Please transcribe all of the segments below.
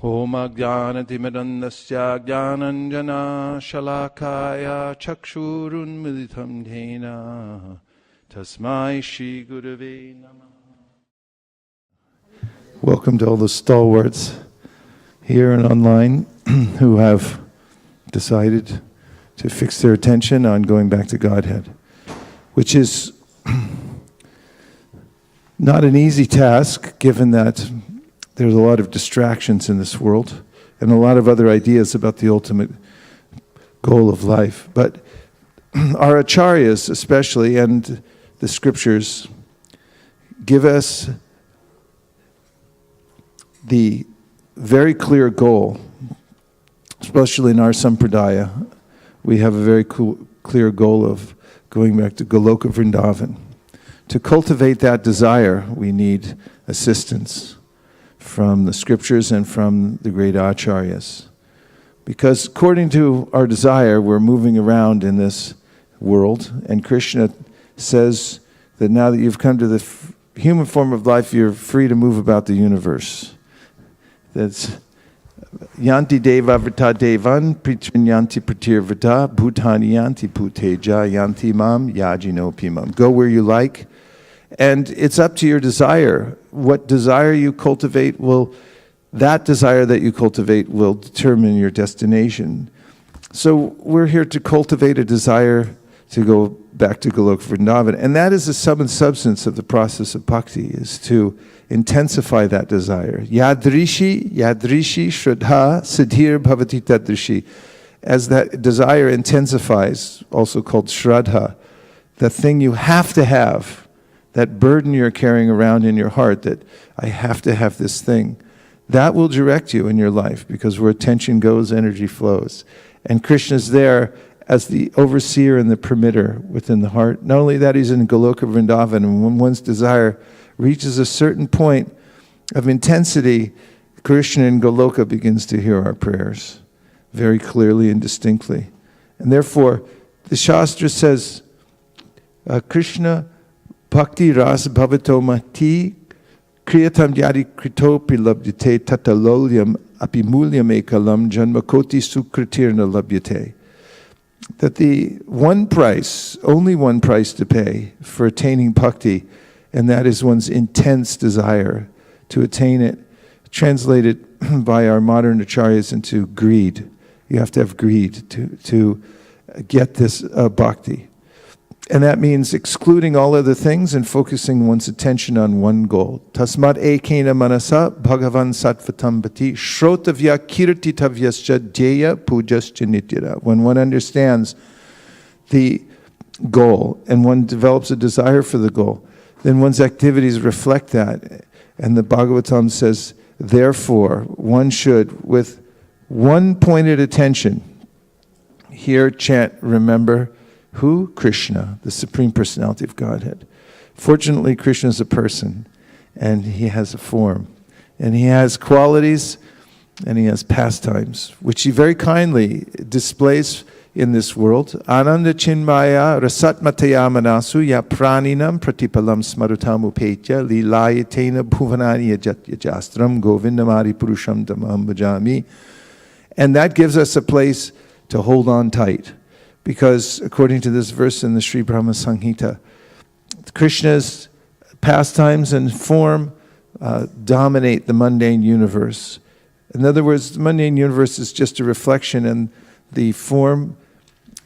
Om Ajnanatimirandasya Jnananjana Shalakaya Chakshurunmilitam Dhena Tasmai Shri Gurave Namah. Welcome to all the stalwarts here and online who have decided to fix their attention on going back to Godhead, which is not an easy task, given that there's a lot of distractions in this world and a lot of other ideas about the ultimate goal of life. But our acharyas especially, and the scriptures, give us the very clear goal, especially in our sampradaya. We have a very clear goal of going back to Goloka Vrindavan. To cultivate that desire, we need assistance from the scriptures and from the great acharyas. Because according to our desire, we're moving around in this world, and Krishna says that now that you've come to the human form of life, you're free to move about the universe. That's Yanti Deva Vrita Devan, Pritrin Yanti Pratir Vrita, Bhutani Yanti Puteja, Yanti Mam, Yajino Pimam. Go where you like. And it's up to your desire. What desire you cultivate that desire that you cultivate will determine your destination. So we're here to cultivate a desire to go back to Goloka Vrindavan. And that is the sum and substance of the process of bhakti, is to intensify that desire. Yadrishi, shraddha, siddhir bhavati tadrishi. As that desire intensifies, also called shraddha, the thing you have to have, that burden you're carrying around in your heart, that I have to have this thing, that will direct you in your life, because where attention goes, energy flows. And Krishna's there as the overseer and the permitter within the heart. Not only that, he's in Goloka Vrindavan, and when one's desire reaches a certain point of intensity, Krishna in Goloka begins to hear our prayers very clearly and distinctly. And therefore, the Shastra says, Krishna Bhakti ras bhavato mati kriyatam yadi kritopi labdyate tatalolyam apimulyam ekalam janmakoti sukritirna labdyate. That the only one price to pay for attaining bhakti, and that is one's intense desire to attain it, translated by our modern acharyas into greed. You have to have greed to get this bhakti. And that means excluding all other things and focusing one's attention on one goal. Tasmat ekena manasa bhagavan sattvatam bhati shrotavya kirtitavyascha dhyaya pujascha nityara. When one understands the goal and one develops a desire for the goal, then one's activities reflect that. And the Bhagavatam says, therefore, one should, with one pointed attention, here chant, remember, who? Krishna, the Supreme Personality of Godhead. Fortunately, Krishna is a person, and he has a form, and he has qualities, and he has pastimes, which he very kindly displays in this world. Ananda chinmaya rasatmataya manasu ya praninam pratipalam smarutam upetya lilayatena bhuvanani yajastram govindamari purusham damam bhajami. And that gives us a place to hold on tight. Because according to this verse in the Sri Brahma Samhita, Krishna's pastimes and form dominate the mundane universe. In other words, the mundane universe is just a reflection, and the form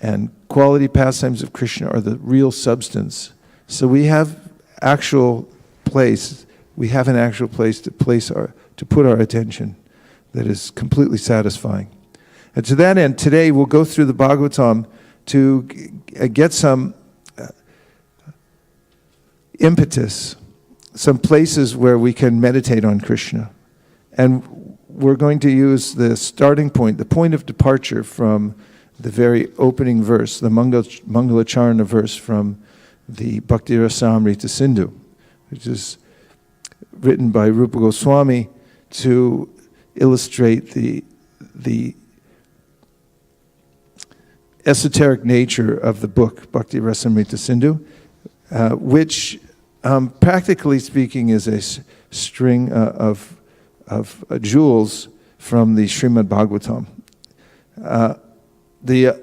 and quality pastimes of Krishna are the real substance. So we have an actual place to put our attention that is completely satisfying. And to that end, today we'll go through the Bhagavatam to get some impetus, some places where we can meditate on Krishna. And we're going to use the starting point, the point of departure from the very opening verse, the Mangalacharana verse from the Bhakti Rasamrita Sindhu, which is written by Rupa Goswami to illustrate the esoteric nature of the book, Bhakti Rasamrita Sindhu, which, practically speaking, is a string of jewels from the Srimad Bhagavatam. The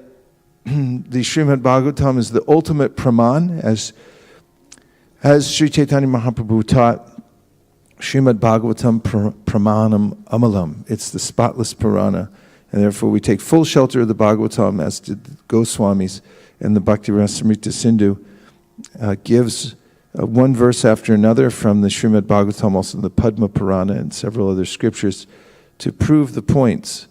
Srimad Bhagavatam is the ultimate praman, as Sri Chaitanya Mahaprabhu taught. Srimad Bhagavatam pramanam amalam. It's the spotless Purana, and therefore we take full shelter of the Bhagavatam, as did the Goswamis, and the Bhakti Rasamrita Sindhu gives one verse after another from the Srimad Bhagavatam, also the Padma Purana and several other scriptures, to prove the points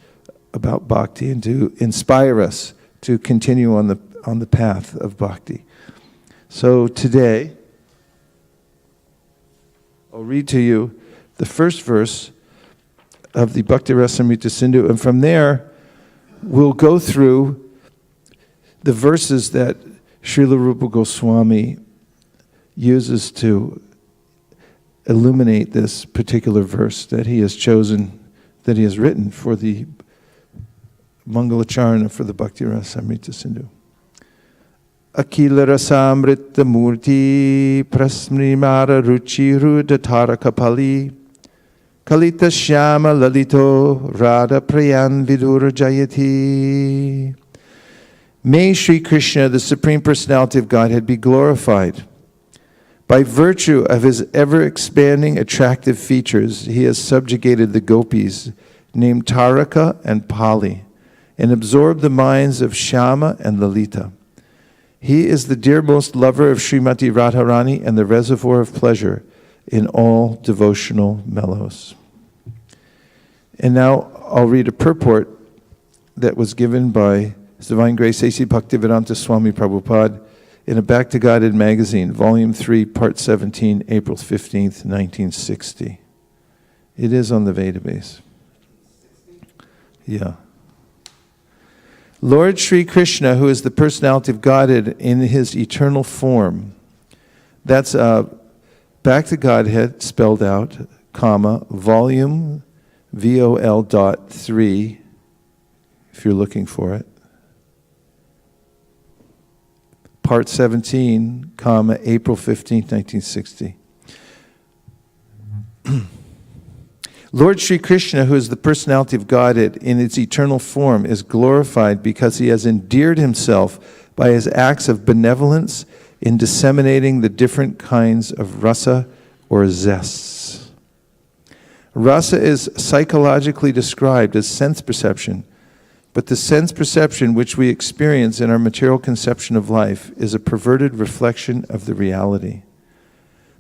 about bhakti and to inspire us to continue on the path of bhakti. So today, I'll read to you the first verse of the Bhakti Rasamrita Sindhu, and from there we'll go through the verses that Srila Rupa Goswami uses to illuminate this particular verse that he has chosen, that he has written for the Mangalacharana for the Bhakti Rasamrita Sindhu. Akila Rasamrita Murti Prasmrimara Ruchiru Datara Kapali Kalita Shyama Lalito Radha Prayan Vidura Jayati. May Sri Krishna, the Supreme Personality of Godhead, be glorified. By virtue of his ever-expanding attractive features, he has subjugated the gopis, named Taraka and Pali, and absorbed the minds of Shyama and Lalita. He is the dearmost lover of Srimati Radharani and the reservoir of pleasure in all devotional mellows. And now I'll read a purport that was given by His Divine Grace A.C. Bhaktivedanta Swami Prabhupada in a Back to Godhead magazine, Volume 3, Part 17, April 15th, 1960. It is on the database. Yeah. Lord Sri Krishna, who is the personality of Godhead in his eternal form, that's Back to Godhead spelled out, comma, volume, VOL.3, if you're looking for it. Part 17, comma, April 15th, 1960. Lord Sri Krishna, who is the personality of Godhead in its eternal form, is glorified because he has endeared himself by his acts of benevolence in disseminating the different kinds of rasa or zests. Rasa is psychologically described as sense perception, but the sense perception which we experience in our material conception of life is a perverted reflection of the reality.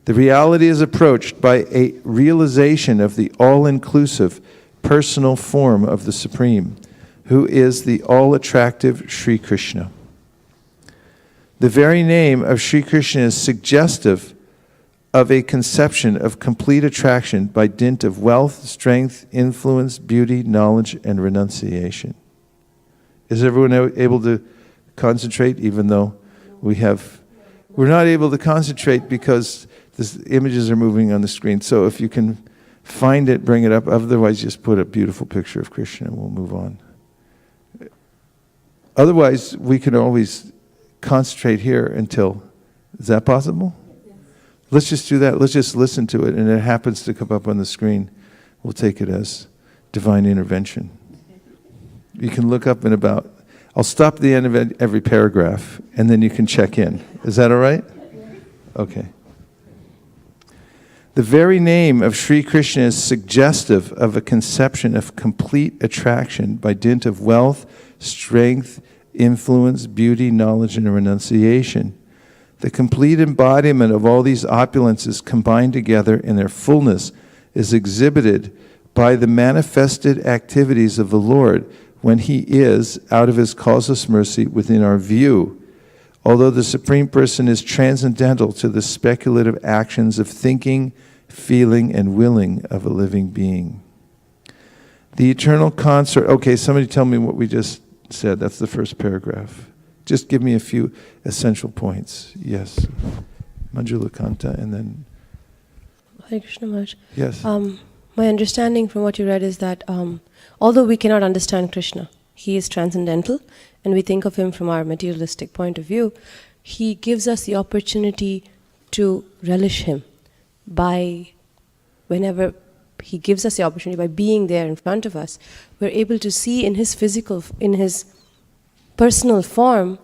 The reality is approached by a realization of the all-inclusive personal form of the Supreme, who is the all-attractive Sri Krishna. The very name of Sri Krishna is suggestive of a conception of complete attraction by dint of wealth, strength, influence, beauty, knowledge, and renunciation. Is everyone able to concentrate, even though we're not able to concentrate because the images are moving on the screen. So if you can find it, bring it up. Otherwise, just put a beautiful picture of Krishna and we'll move on. Otherwise, we can always concentrate here until, is that possible? Yes. Let's just do that. Let's just listen to it, and it happens to come up on the screen. We'll take it as divine intervention. You can look up in about, I'll stop at the end of every paragraph, and then you can check in. Is that all right? Okay. The very name of Sri Krishna is suggestive of a conception of complete attraction by dint of wealth, strength, influence, beauty, knowledge, and renunciation. The complete embodiment of all these opulences combined together in their fullness is exhibited by the manifested activities of the Lord when he is, out of his causeless mercy, within our view. Although the Supreme Person is transcendental to the speculative actions of thinking, feeling, and willing of a living being. The eternal consort, okay, somebody tell me what we just said. That's the first paragraph. Just give me a few essential points. Yes. Manjula Kanta, and then... Hare Krishna Maharaj. Yes. My understanding from what you read is that although we cannot understand Krishna, he is transcendental, and we think of him from our materialistic point of view, he gives us the opportunity to relish him by whenever He gives us the opportunity by being there in front of us. We're able to see in his personal form,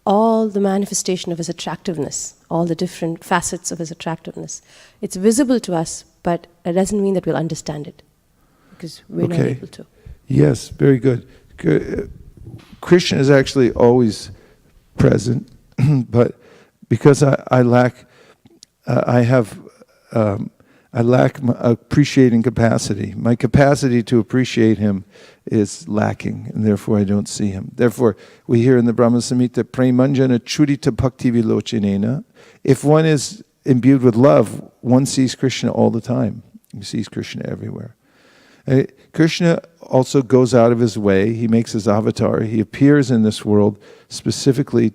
all the manifestation of his attractiveness, all the different facets of his attractiveness. It's visible to us, but it doesn't mean that we'll understand it, because we're not able to. Yes, very good. Krishna is actually always present, but because I lack my appreciating capacity. My capacity to appreciate him is lacking, and therefore I don't see him. Therefore, we hear in the Brahma Samhita, Premanjana Churita Bhakti Vilochinena. If one is imbued with love, one sees Krishna all the time. He sees Krishna everywhere. Krishna also goes out of his way. He makes his avatar. He appears in this world specifically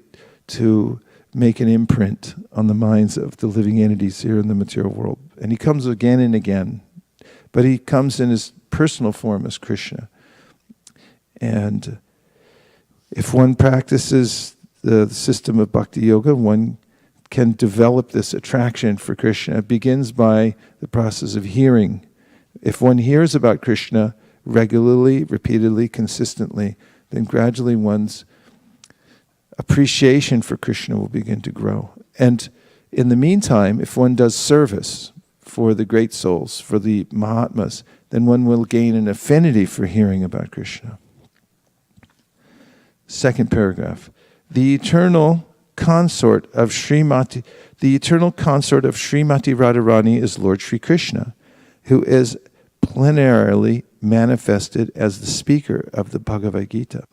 to make an imprint on the minds of the living entities here in the material world. And he comes again and again. But he comes in his personal form as Krishna. And if one practices the system of bhakti yoga, one can develop this attraction for Krishna. It begins by the process of hearing. If one hears about Krishna regularly, repeatedly, consistently, then gradually one's appreciation for Krishna will begin to grow. And in the meantime, if one does service for the great souls, for the Mahatmas, then one will gain an affinity for hearing about Krishna. Second paragraph. The eternal consort of Srimati Radharani is Lord Sri Krishna, who is plenarily manifested as the speaker of the Bhagavad Gita.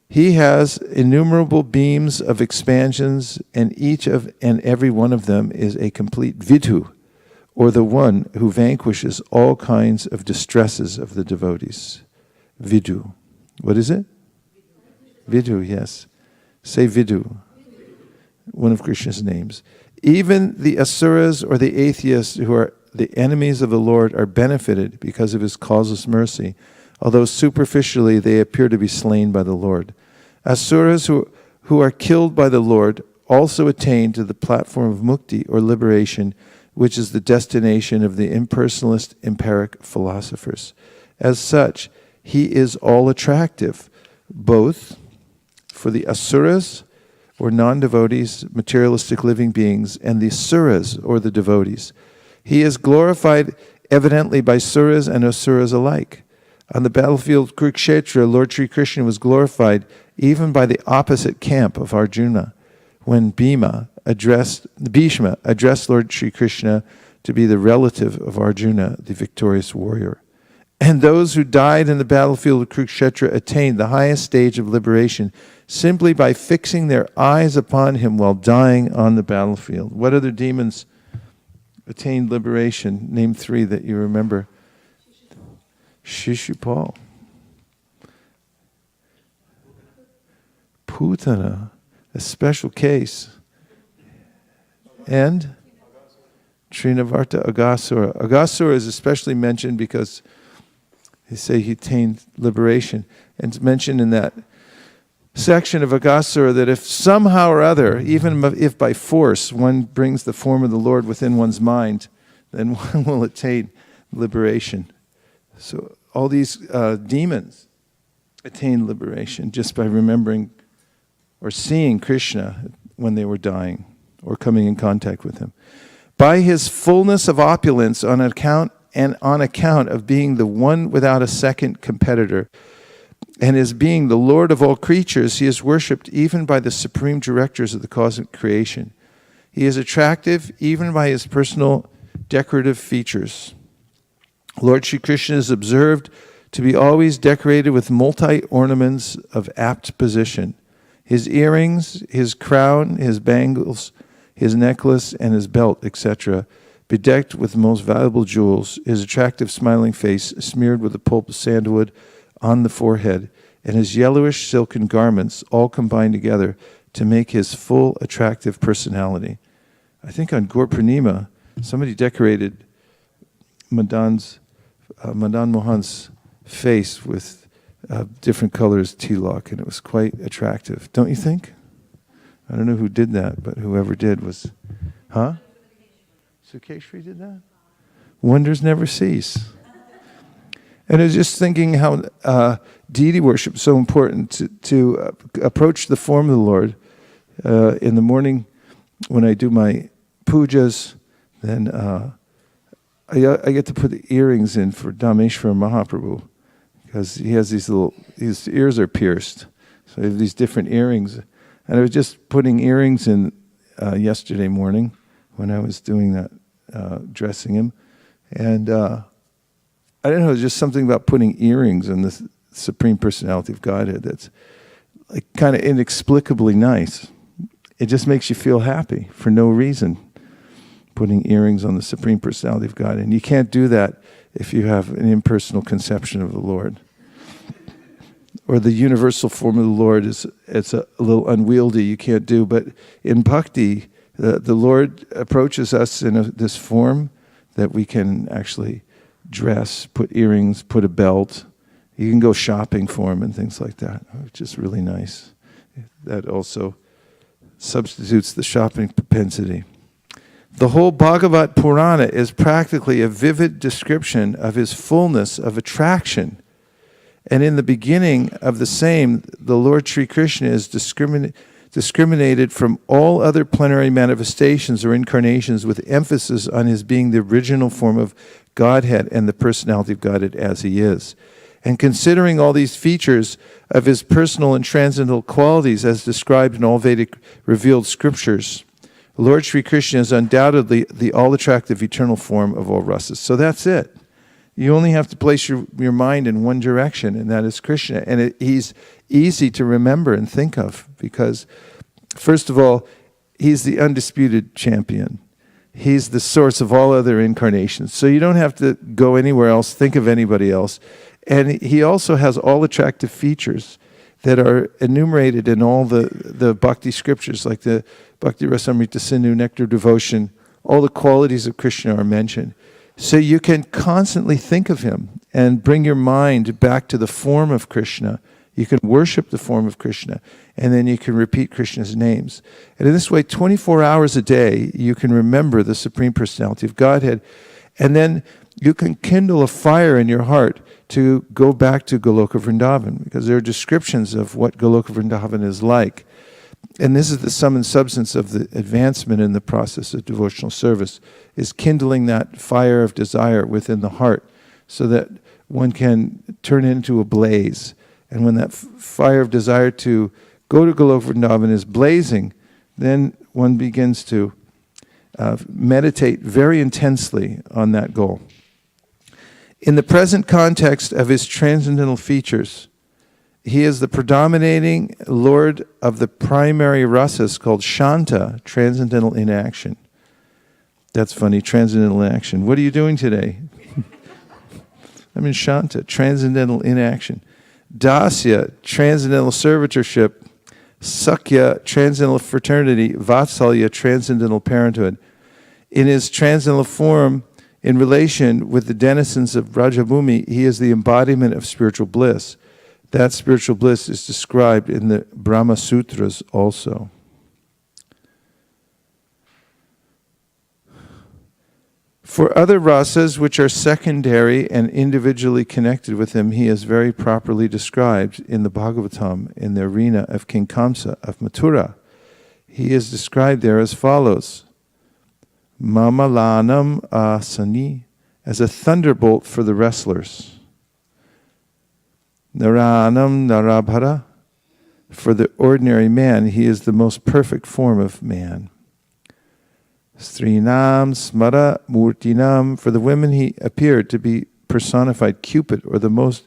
He has innumerable beams of expansions, and each and every one of them is a complete vidhu, or the one who vanquishes all kinds of distresses of the devotees. Vidhu. What is it? Vidhu, yes. Say Vidhu. One of Krishna's names. Even the asuras or the atheists who are the enemies of the Lord are benefited because of his causeless mercy, although superficially they appear to be slain by the Lord. Asuras who are killed by the Lord also attain to the platform of mukti or liberation, which is the destination of the impersonalist empiric philosophers. As such, he is all attractive, both for the asuras, or non-devotees, materialistic living beings, and the suras, or the devotees. He is glorified evidently by suras and asuras alike. On the battlefield of Kurukshetra, Lord Sri Krishna was glorified even by the opposite camp of Arjuna, when Bhishma addressed Lord Sri Krishna to be the relative of Arjuna, the victorious warrior. And those who died in the battlefield of Kurukshetra attained the highest stage of liberation simply by fixing their eyes upon him while dying on the battlefield. What other demons attained liberation? Name three that you remember. Shishupal. Putana, a special case. And Trinavarta Agasura. Agasura is especially mentioned because they say he attained liberation. And it's mentioned in that section of Agasura that if somehow or other, even if by force, one brings the form of the Lord within one's mind, then one will attain liberation. So all these demons attain liberation just by remembering or seeing Krishna when they were dying or coming in contact with him. By his fullness of opulence on account of being the one without a second competitor, and as being the Lord of all creatures, he is worshipped even by the supreme directors of the cosmic creation. He is attractive even by his personal decorative features. Lord Sri Krishna is observed to be always decorated with multi-ornaments of apt position. His earrings, his crown, his bangles, his necklace, and his belt, etc., bedecked with most valuable jewels, his attractive smiling face smeared with a pulp of sandalwood on the forehead, and his yellowish silken garments all combined together to make his full attractive personality. I think on Gaur Purnima, somebody decorated Madan Mohan's face with different colors tilak, and it was quite attractive. Don't you think? I don't know who did that, but whoever did was... Huh? Sukeshri did that? Wonders never cease. And I was just thinking how deity worship is so important to approach the form of the Lord. In the morning when I do my pujas, then I get to put the earrings in for Dhameshwara Mahaprabhu, because he has his ears are pierced. So I have these different earrings. And I was just putting earrings in yesterday morning when I was doing that, dressing him. And I don't know, there's just something about putting earrings in the Supreme Personality of Godhead that's like kind of inexplicably nice. It just makes you feel happy for no reason, putting earrings on the Supreme Personality of God. And you can't do that if you have an impersonal conception of the Lord. Or the universal form of the Lord it's a little unwieldy, you can't do. But in bhakti, the Lord approaches us in this form that we can actually dress, put earrings, put a belt. You can go shopping for him and things like that, which is really nice. That also substitutes the shopping propensity. The whole Bhagavat Purana is practically a vivid description of his fullness of attraction. And in the beginning of the same, the Lord Sri Krishna is discriminated from all other plenary manifestations or incarnations, with emphasis on his being the original form of Godhead and the personality of Godhead as he is. And considering all these features of his personal and transcendental qualities as described in all Vedic revealed scriptures, Lord Sri Krishna is undoubtedly the all-attractive eternal form of all rasas. So that's it. You only have to place your mind in one direction, and that is Krishna. And he's easy to remember and think of because, first of all, he's the undisputed champion. He's the source of all other incarnations. So you don't have to go anywhere else, think of anybody else. And he also has all attractive features that are enumerated in all the bhakti scriptures, like the Bhakti Rasamrita Sindhu, Nectar of Devotion. All the qualities of Krishna are mentioned. So you can constantly think of him and bring your mind back to the form of Krishna. You can worship the form of Krishna, and then you can repeat Krishna's names. And in this way, 24 hours a day, you can remember the Supreme Personality of Godhead. And then you can kindle a fire in your heart to go back to Goloka Vrindavan, because there are descriptions of what Goloka Vrindavan is like. And this is the sum and substance of the advancement in the process of devotional service, is kindling that fire of desire within the heart so that one can turn it into a blaze. And when that fire of desire to go to Goloka Vrindavan is blazing, then one begins to meditate very intensely on that goal. In the present context of his transcendental features, he is the predominating Lord of the primary rasas called Shanta, transcendental inaction. That's funny, transcendental inaction. What are you doing today? I'm in Shanta, transcendental inaction. Dasya, transcendental servitorship. Sakya, transcendental fraternity. Vatsalya, transcendental parenthood. In his transcendental form, in relation with the denizens of Brajabhumi, he is the embodiment of spiritual bliss. That spiritual bliss is described in the Brahma Sutras also. For other rasas which are secondary and individually connected with him, he is very properly described in the Bhagavatam in the arena of King Kamsa of Mathura. He is described there as follows: Mamalanam asani, as a thunderbolt for the wrestlers. Naranam narabhara, for the ordinary man, he is the most perfect form of man. Strinam smara murtinam, for the women he appeared to be personified Cupid, or the most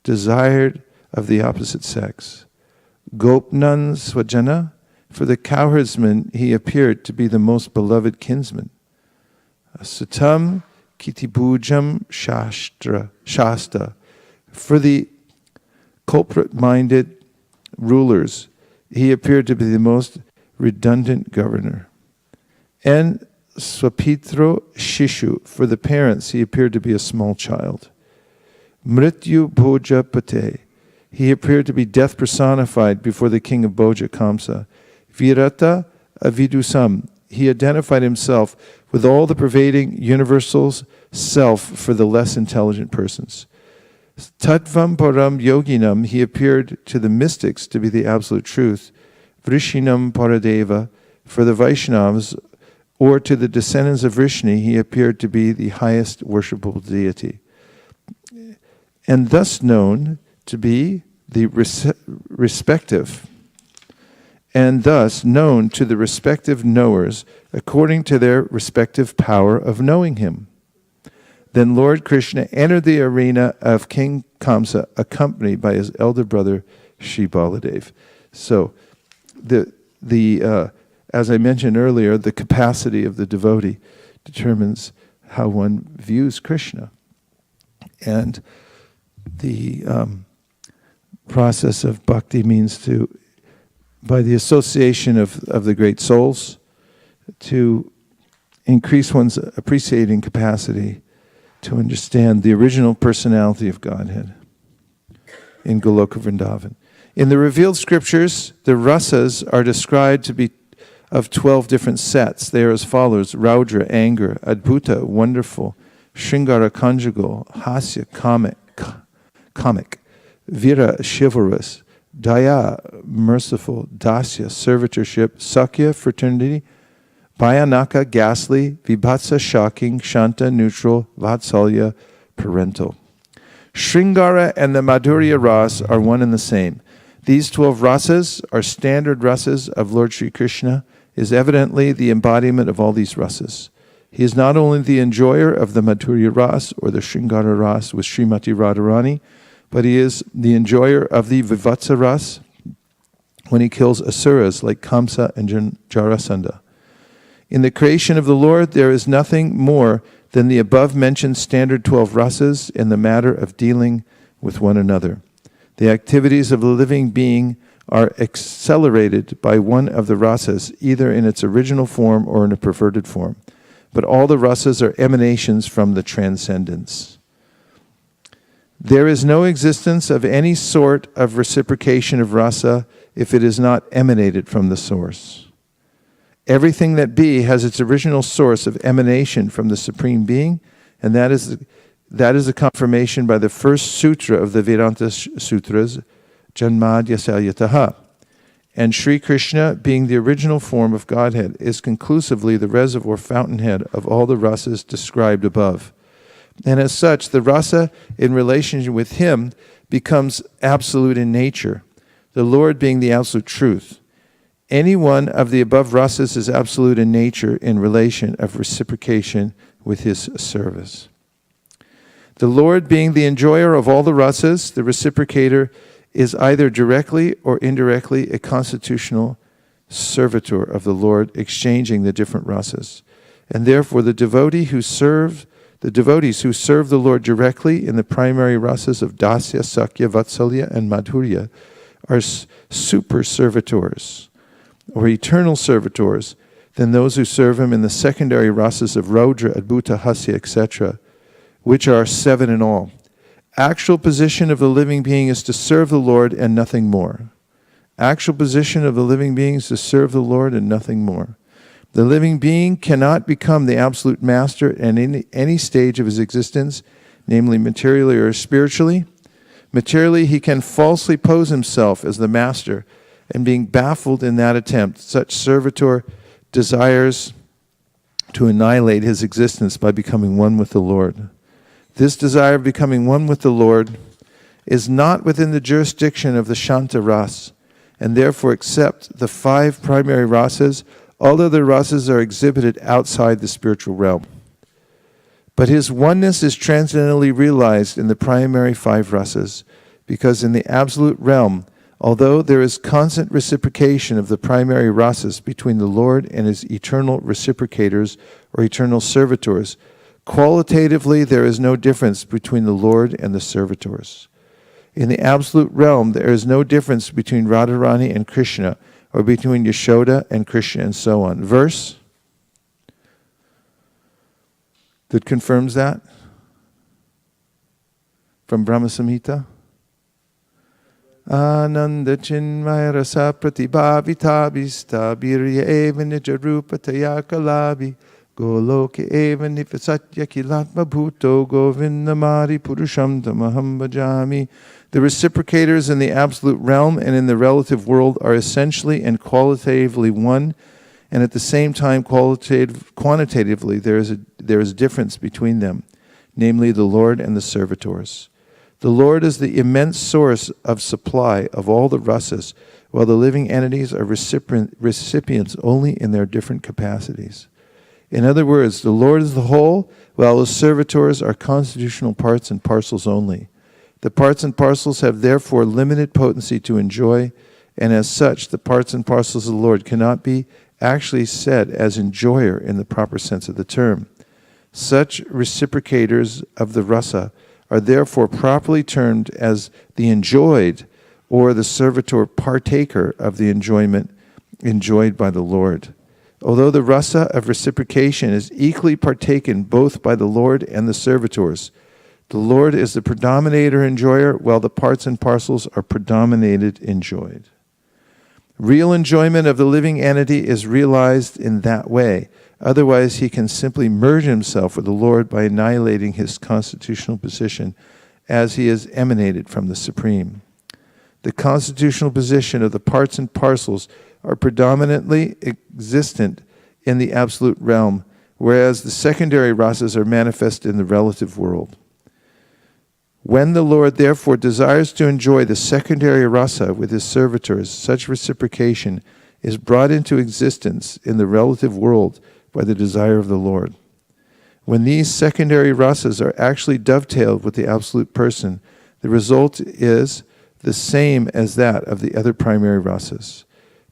desired of the opposite sex. Gopnan swajana, for the cowherdsman he appeared to be the most beloved kinsman. Sutam kitibujam shasta, for the culprit-minded rulers he appeared to be the most redundant governor. And swapitro shishu, for the parents he appeared to be a small child. Mrityu bhoja pate, he appeared to be death personified before the king of Bhoja, Kamsa. Virata avidusam, he identified himself with all the pervading universal self for the less intelligent persons. Tattvam param yoginam, he appeared to the mystics to be the absolute truth. Vrishinam paradeva, for the Vaishnavas, or to the descendants of Vishnu, he appeared to be the highest worshipable deity. And thus known to be the respective, and thus known to the respective knowers according to their respective power of knowing him. Then Lord Krishna entered the arena of King Kamsa, accompanied by his elder brother Shri Baladev. So, as I mentioned earlier, the capacity of the devotee determines how one views Krishna. And the process of bhakti means to, by the association of the great souls, to increase one's appreciating capacity to understand the original personality of Godhead in Goloka Vrindavan. In the revealed scriptures, the rasas are described to be of 12 different sets. They are as follows: Raudra, anger; Adbhuta, wonderful; Shringara, conjugal; Hasya, comic; Vira, chivalrous; Daya, merciful; Dasya, servitorship; Sakya, fraternity; Bhayanaka, ghastly; Vibhatsa, shocking; Shanta, neutral; Vatsalya, parental. Shringara and the Madhurya ras are one and the same. These 12 rasas are standard rasas of Lord Sri Krishna, is evidently the embodiment of all these rasas. He is not only the enjoyer of the Madhurya ras or the Shringara ras with Srimati Radharani, but he is the enjoyer of the Vivatsa ras when he kills asuras like Kamsa and Jarasandha. In the creation of the Lord, there is nothing more than the above-mentioned standard 12 rasas in the matter of dealing with one another. The activities of the living being are accelerated by one of the rasas, either in its original form or in a perverted form. But all the rasas are emanations from the transcendence. There is no existence of any sort of reciprocation of rasa if it is not emanated from the source. Everything that be has its original source of emanation from the Supreme Being, and that is a confirmation by the first sutra of the Vedanta Sutras, Janmadya Salyataha. And Sri Krishna, being the original form of Godhead, is conclusively the reservoir fountainhead of all the rasas described above. And as such, the rasa in relation with him becomes absolute in nature, the Lord being the absolute truth. Any one of the above rasas is absolute in nature in relation of reciprocation with his service. The Lord being the enjoyer of all the rasas, the reciprocator is either directly or indirectly a constitutional servitor of the Lord, exchanging the different rasas. And therefore the devotees who serve the Lord directly in the primary rasas of Dasya, Sakya, Vatsalya, and Madhurya are super servitors, or eternal servitors, than those who serve him in the secondary rasas of Raudra, Adbhuta, Hasya, etc., which are 7 in all. Actual position of the living being is to serve the Lord and nothing more. Actual position of the living being is to serve the Lord and nothing more. The living being cannot become the absolute master at any stage of his existence, namely materially or spiritually. Materially, he can falsely pose himself as the master, and being baffled in that attempt, such servitor desires to annihilate his existence by becoming one with the Lord. This desire of becoming one with the Lord is not within the jurisdiction of the Shanta ras, and therefore except the 5 primary rasas, all other rasas are exhibited outside the spiritual realm. But his oneness is transcendently realized in the primary 5 rasas, because in the absolute realm, although there is constant reciprocation of the primary rasas between the Lord and his eternal reciprocators or eternal servitors, qualitatively there is no difference between the Lord and the servitors. In the absolute realm, there is no difference between Radharani and Krishna, or between Yashoda and Krishna, and so on. Verse that confirms that from Brahma Samhita. Ananda chinmaya rasa pratibhavitabhista birya eva nijarupa tayakalabi goloke eva nifasatya kilatma bhuto govindamari purusham tamaham bhajami. The reciprocators in the absolute realm and in the relative world are essentially and qualitatively one, and at the same time quantitatively there is a difference between them, namely the Lord and the servitors. The Lord is the immense source of supply of all the rasas, while the living entities are recipients only in their different capacities. In other words, the Lord is the whole, while the servitors are constitutional parts and parcels only. The parts and parcels have therefore limited potency to enjoy, and as such, the parts and parcels of the Lord cannot be actually said as enjoyer in the proper sense of the term. Such reciprocators of the rasa are therefore properly termed as the enjoyed, or the servitor partaker of the enjoyment enjoyed by the Lord. Although the rasa of reciprocation is equally partaken both by the Lord and the servitors, the Lord is the predominator enjoyer, while the parts and parcels are predominated enjoyed. Real enjoyment of the living entity is realized in that way. Otherwise, he can simply merge himself with the Lord by annihilating his constitutional position as he is emanated from the Supreme. The constitutional position of the parts and parcels are predominantly existent in the absolute realm, whereas the secondary rasas are manifest in the relative world. When the Lord therefore desires to enjoy the secondary rasa with his servitors, such reciprocation is brought into existence in the relative world by the desire of the Lord. When these secondary rasas are actually dovetailed with the absolute person, the result is the same as that of the other primary rasas.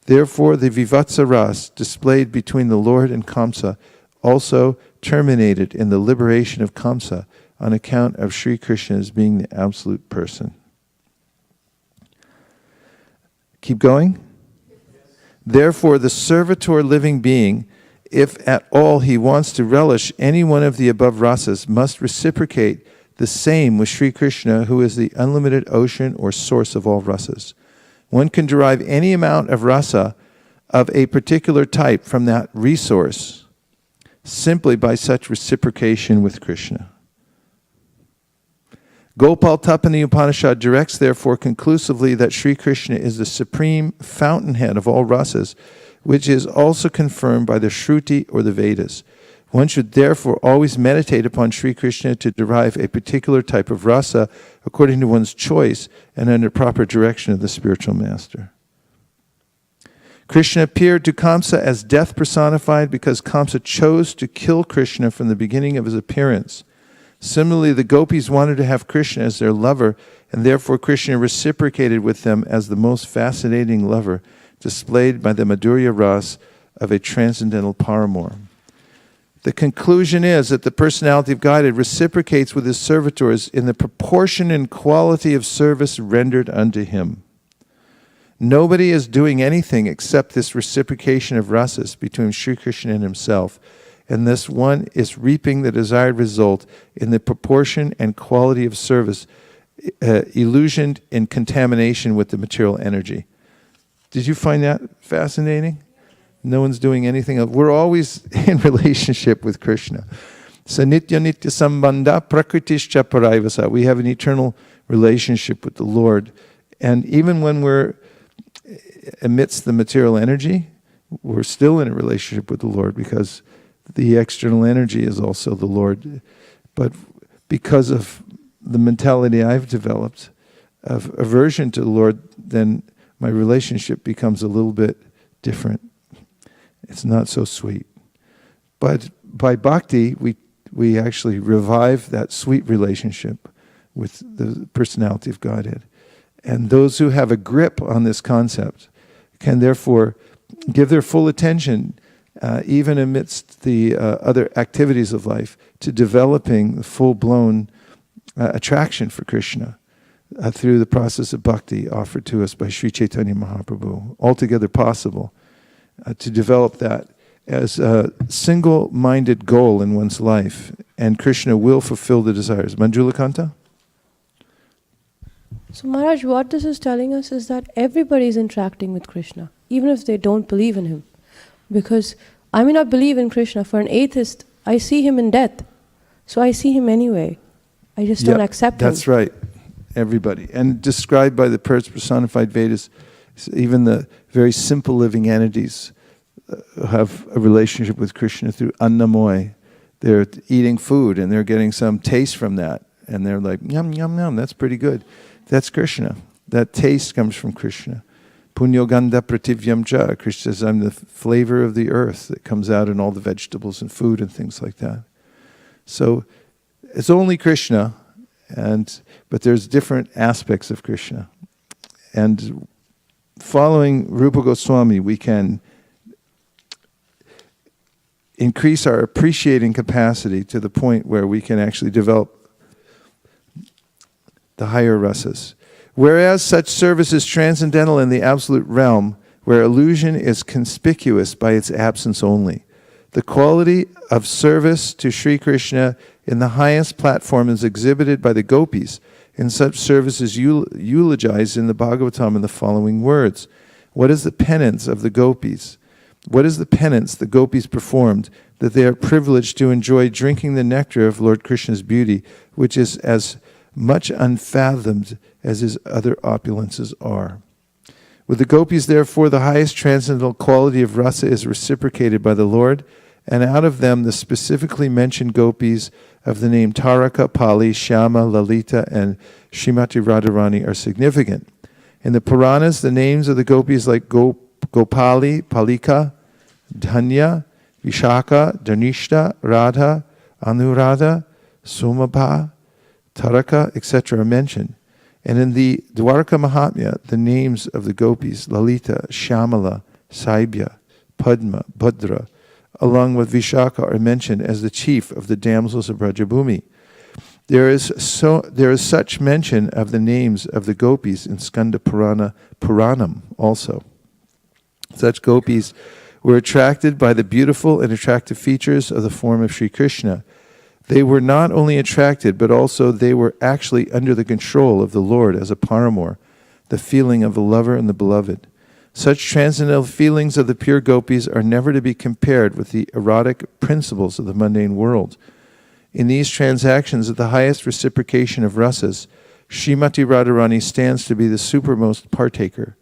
Therefore, the vivatsa ras displayed between the Lord and Kamsa also terminated in the liberation of Kamsa on account of Sri Krishna as being the absolute person. Keep going. Therefore, the servitor living being, if at all he wants to relish any one of the above rasas, must reciprocate the same with Sri Krishna, who is the unlimited ocean or source of all rasas. One can derive any amount of rasa of a particular type from that resource simply by such reciprocation with Krishna. Gopal Tapani Upanishad directs therefore conclusively that Sri Krishna is the supreme fountainhead of all rasas, which is also confirmed by the Shruti or the Vedas. One should therefore always meditate upon Sri Krishna to derive a particular type of rasa according to one's choice and under proper direction of the spiritual master. Krishna appeared to Kamsa as death personified because Kamsa chose to kill Krishna from the beginning of his appearance. Similarly, the gopis wanted to have Krishna as their lover, and therefore Krishna reciprocated with them as the most fascinating lover, displayed by the Madhurya Ras of a transcendental paramour. The conclusion is that the personality of Godhead reciprocates with his servitors in the proportion and quality of service rendered unto him. Nobody is doing anything except this reciprocation of rasas between Sri Krishna and himself, and this one is reaping the desired result in the proportion and quality of service illusioned in contamination with the material energy. Did you find that fascinating? No one's doing anything else. We're always in relationship with Krishna. Sanitya nitya sambandha prakritischcha paraivasa. We have an eternal relationship with the Lord. And even when we're amidst the material energy, we're still in a relationship with the Lord because the external energy is also the Lord. But because of the mentality I've developed of aversion to the Lord, then my relationship becomes a little bit different. It's not so sweet. But by bhakti, we actually revive that sweet relationship with the personality of Godhead. And those who have a grip on this concept can therefore give their full attention, even amidst the other activities of life, to developing the full-blown attraction for Krishna through the process of bhakti offered to us by Sri Chaitanya Mahaprabhu. Altogether possible to develop that as a single-minded goal in one's life, and Krishna will fulfill the desires. Manjula Kanta? So Maharaj, what this is telling us is that everybody is interacting with Krishna, even if they don't believe in him. Because I may not believe in Krishna. For an atheist, I see him in death. So I see him anyway. I just don't accept him. That's right. Everybody. And described by the personified Vedas, even the very simple living entities have a relationship with Krishna through annamoy. They're eating food and they're getting some taste from that. And they're like, yum, yum, yum, that's pretty good. That's Krishna. That taste comes from Krishna. Punyoganda prativyam cha. Krishna says, I'm the flavor of the earth that comes out in all the vegetables and food and things like that. So it's only Krishna, but there's different aspects of Krishna. And following Rupa Goswami, we can increase our appreciating capacity to the point where we can actually develop the higher rasas. Whereas such service is transcendental in the absolute realm, where illusion is conspicuous by its absence only. The quality of service to Sri Krishna in the highest platform is exhibited by the gopis, and such service is eulogized in the Bhagavatam in the following words. What is the penance of the gopis? What is the penance the gopis performed, that they are privileged to enjoy drinking the nectar of Lord Krishna's beauty, which is as much unfathomed as his other opulences are? With the gopis, therefore, the highest transcendental quality of rasa is reciprocated by the Lord, and out of them the specifically mentioned gopis of the name Taraka, Pali, Shyama, Lalita, and Srimati Radharani are significant. In the Puranas, the names of the gopis like Gopali, Palika, Dhanya, Vishaka, Dhanishta, Radha, Anuradha, Sumabha, Taraka, etc. are mentioned. And in the Dwarka Mahatmya, the names of the gopis, Lalita, Shyamala, Saibya, Padma, Bhadra, along with Vishaka, are mentioned as the chief of the damsels of Brajabhumi. There is such mention of the names of the gopis in Skanda Puranam also. Such gopis were attracted by the beautiful and attractive features of the form of Sri Krishna. They were not only attracted, but also they were actually under the control of the Lord as a paramour, the feeling of the lover and the beloved. Such transcendental feelings of the pure gopis are never to be compared with the erotic principles of the mundane world. In these transactions of the highest reciprocation of rasas, Srimati Radharani stands to be the supermost partaker.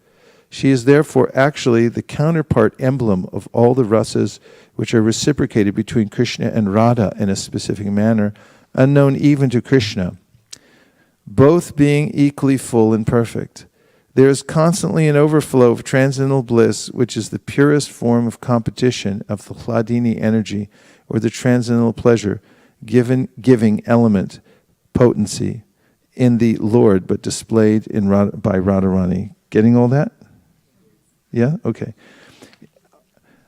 She is therefore actually the counterpart emblem of all the rasas which are reciprocated between Krishna and Radha in a specific manner, unknown even to Krishna, both being equally full and perfect. There is constantly an overflow of transcendental bliss, which is the purest form of competition of the Hladini energy, or the transcendental pleasure, giving element, potency, in the Lord, but displayed by Radharani. Getting all that? Yeah? Okay.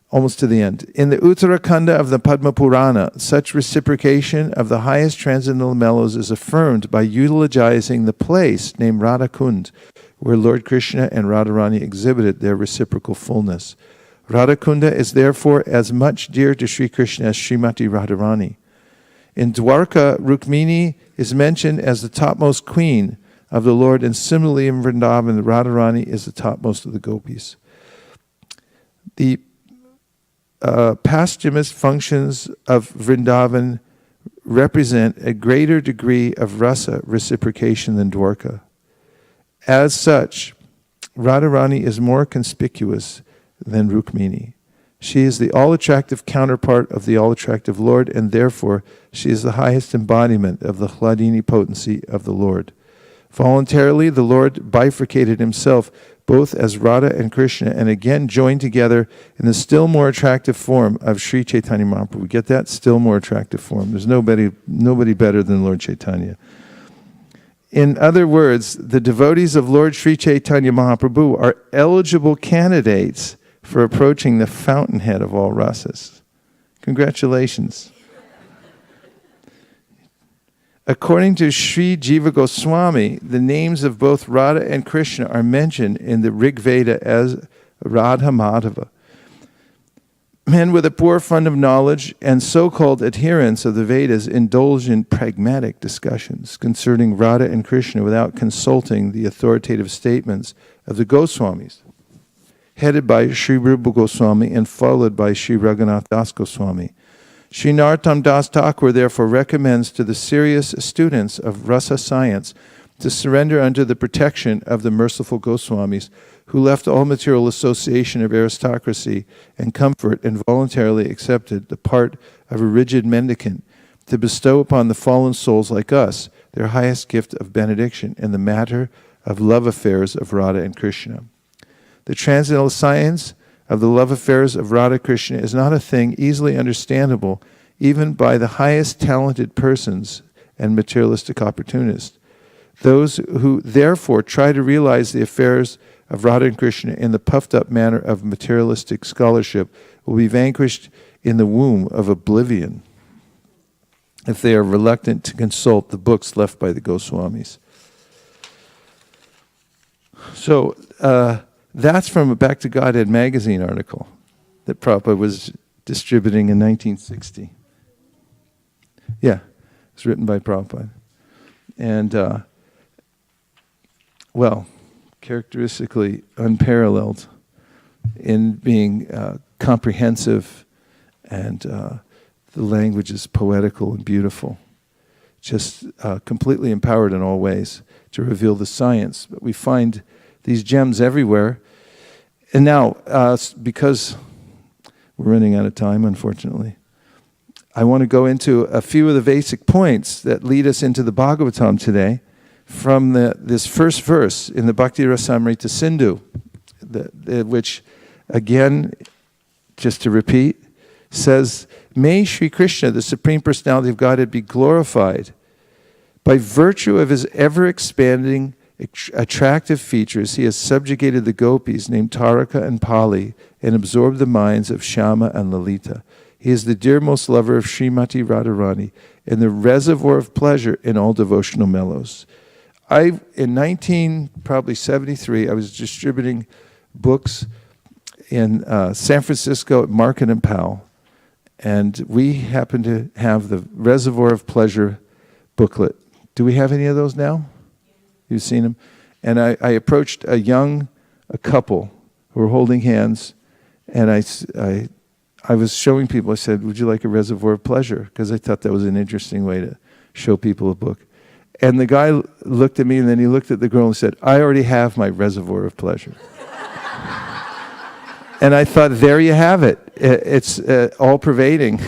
Almost to the end. In the Uttarakanda of the Padma Purana, such reciprocation of the highest transcendental mellows is affirmed by eulogizing the place named Radhakund, where Lord Krishna and Radharani exhibited their reciprocal fullness. Radhakunda is therefore as much dear to Sri Krishna as Srimati Radharani. In Dwarka, Rukmini is mentioned as the topmost queen of the Lord, and similarly in Vrindavan, Radharani is the topmost of the gopis. The posthumous functions of Vrindavan represent a greater degree of rasa reciprocation than Dwarka. As such, Radharani is more conspicuous than Rukmini. She is the all-attractive counterpart of the all-attractive Lord, and therefore she is the highest embodiment of the Hladini potency of the Lord. Voluntarily, the Lord bifurcated himself both as Radha and Krishna, and again joined together in the still more attractive form of Sri Chaitanya Mahaprabhu. Get that? Still more attractive form. There's nobody better than Lord Chaitanya. In other words, the devotees of Lord Sri Chaitanya Mahaprabhu are eligible candidates for approaching the fountainhead of all rasas. Congratulations. According to Sri Jiva Goswami, the names of both Radha and Krishna are mentioned in the Rig Veda as Radha Madhava. Men with a poor fund of knowledge and so-called adherents of the Vedas indulge in pragmatic discussions concerning Radha and Krishna without consulting the authoritative statements of the Goswamis, headed by Sri Rupa Goswami and followed by Sri Raghunath Das Goswami. Sri Narottam Das Thakur therefore recommends to the serious students of rasa science to surrender unto the protection of the merciful Goswamis, who left all material association of aristocracy and comfort and voluntarily accepted the part of a rigid mendicant to bestow upon the fallen souls like us their highest gift of benediction in the matter of love affairs of Radha and Krishna. The transcendental science of the love affairs of Radha Krishna is not a thing easily understandable even by the highest talented persons and materialistic opportunists. Those who therefore try to realize the affairs of Radha and Krishna in the puffed up manner of materialistic scholarship will be vanquished in the womb of oblivion if they are reluctant to consult the books left by the Goswamis. So that's from a Back to Godhead magazine article that Prabhupada was distributing in 1960. Yeah, it's written by Prabhupada. And, well, characteristically unparalleled in being comprehensive, and the language is poetical and beautiful. Just completely empowered in all ways to reveal the science. But we find these gems everywhere. And now, because we're running out of time, unfortunately, I want to go into a few of the basic points that lead us into the Bhagavatam today from this first verse in the Bhakti Rasamrita Sindhu, which, again, just to repeat, says, "May Sri Krishna, the Supreme Personality of Godhead, be glorified. By virtue of his ever-expanding, attractive features, he has subjugated the gopis named Taraka and Pali and absorbed the minds of Shama and Lalita. He is the dearmost lover of Srimati Radharani and the reservoir of pleasure in all devotional mellows." In 1973, I was distributing books in San Francisco at Market and Powell, and we happened to have the Reservoir of Pleasure booklet. Do we have any of those now? You've seen them? And I approached a couple who were holding hands, and I was showing people, I said, "Would you like a Reservoir of Pleasure?" Because I thought that was an interesting way to show people a book. And the guy looked at me, and then he looked at the girl and said, "I already have my Reservoir of Pleasure." And I thought, there you have it. It's all-pervading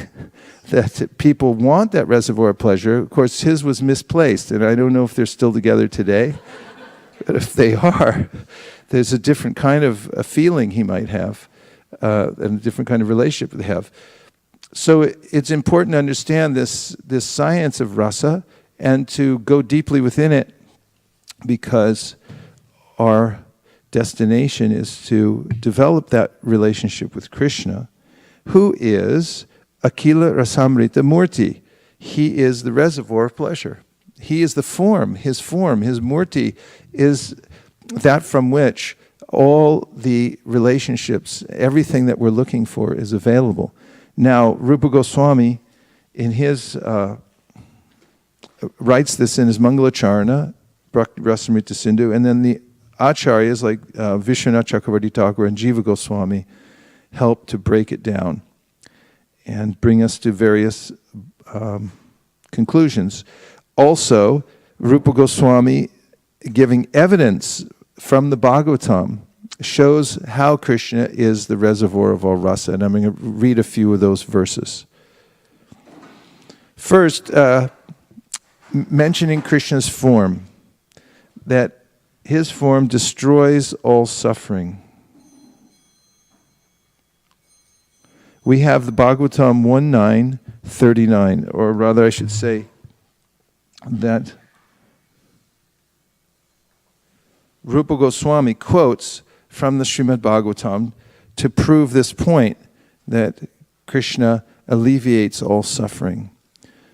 that people want that Reservoir of Pleasure. Of course, his was misplaced, and I don't know if they're still together today. But if they are, there's a different kind of a feeling he might have, and a different kind of relationship they have. So it's important to understand this science of rasa and to go deeply within it, because our destination is to develop that relationship with Krishna, who is Akila Rasamrita Murti. He is the reservoir of pleasure. He is the form, his Murti is that from which all the relationships, everything that we're looking for is available. Now, Rupa Goswami, in his writes this in his Mangalacharana, Bhakti Rasamrita Sindhu, and then the acharyas like Vishwanath Chakravarti Thakur and Jiva Goswami help to break it down and bring us to various conclusions. Also, Rupa Goswami, giving evidence from the Bhagavatam, shows how Krishna is the reservoir of all rasa. And I'm going to read a few of those verses. First, mentioning Krishna's form, that his form destroys all suffering. We have the Bhagavatam 1.9.39, or rather I should say that Rupa Goswami quotes from the Srimad Bhagavatam to prove this point, that Krishna alleviates all suffering.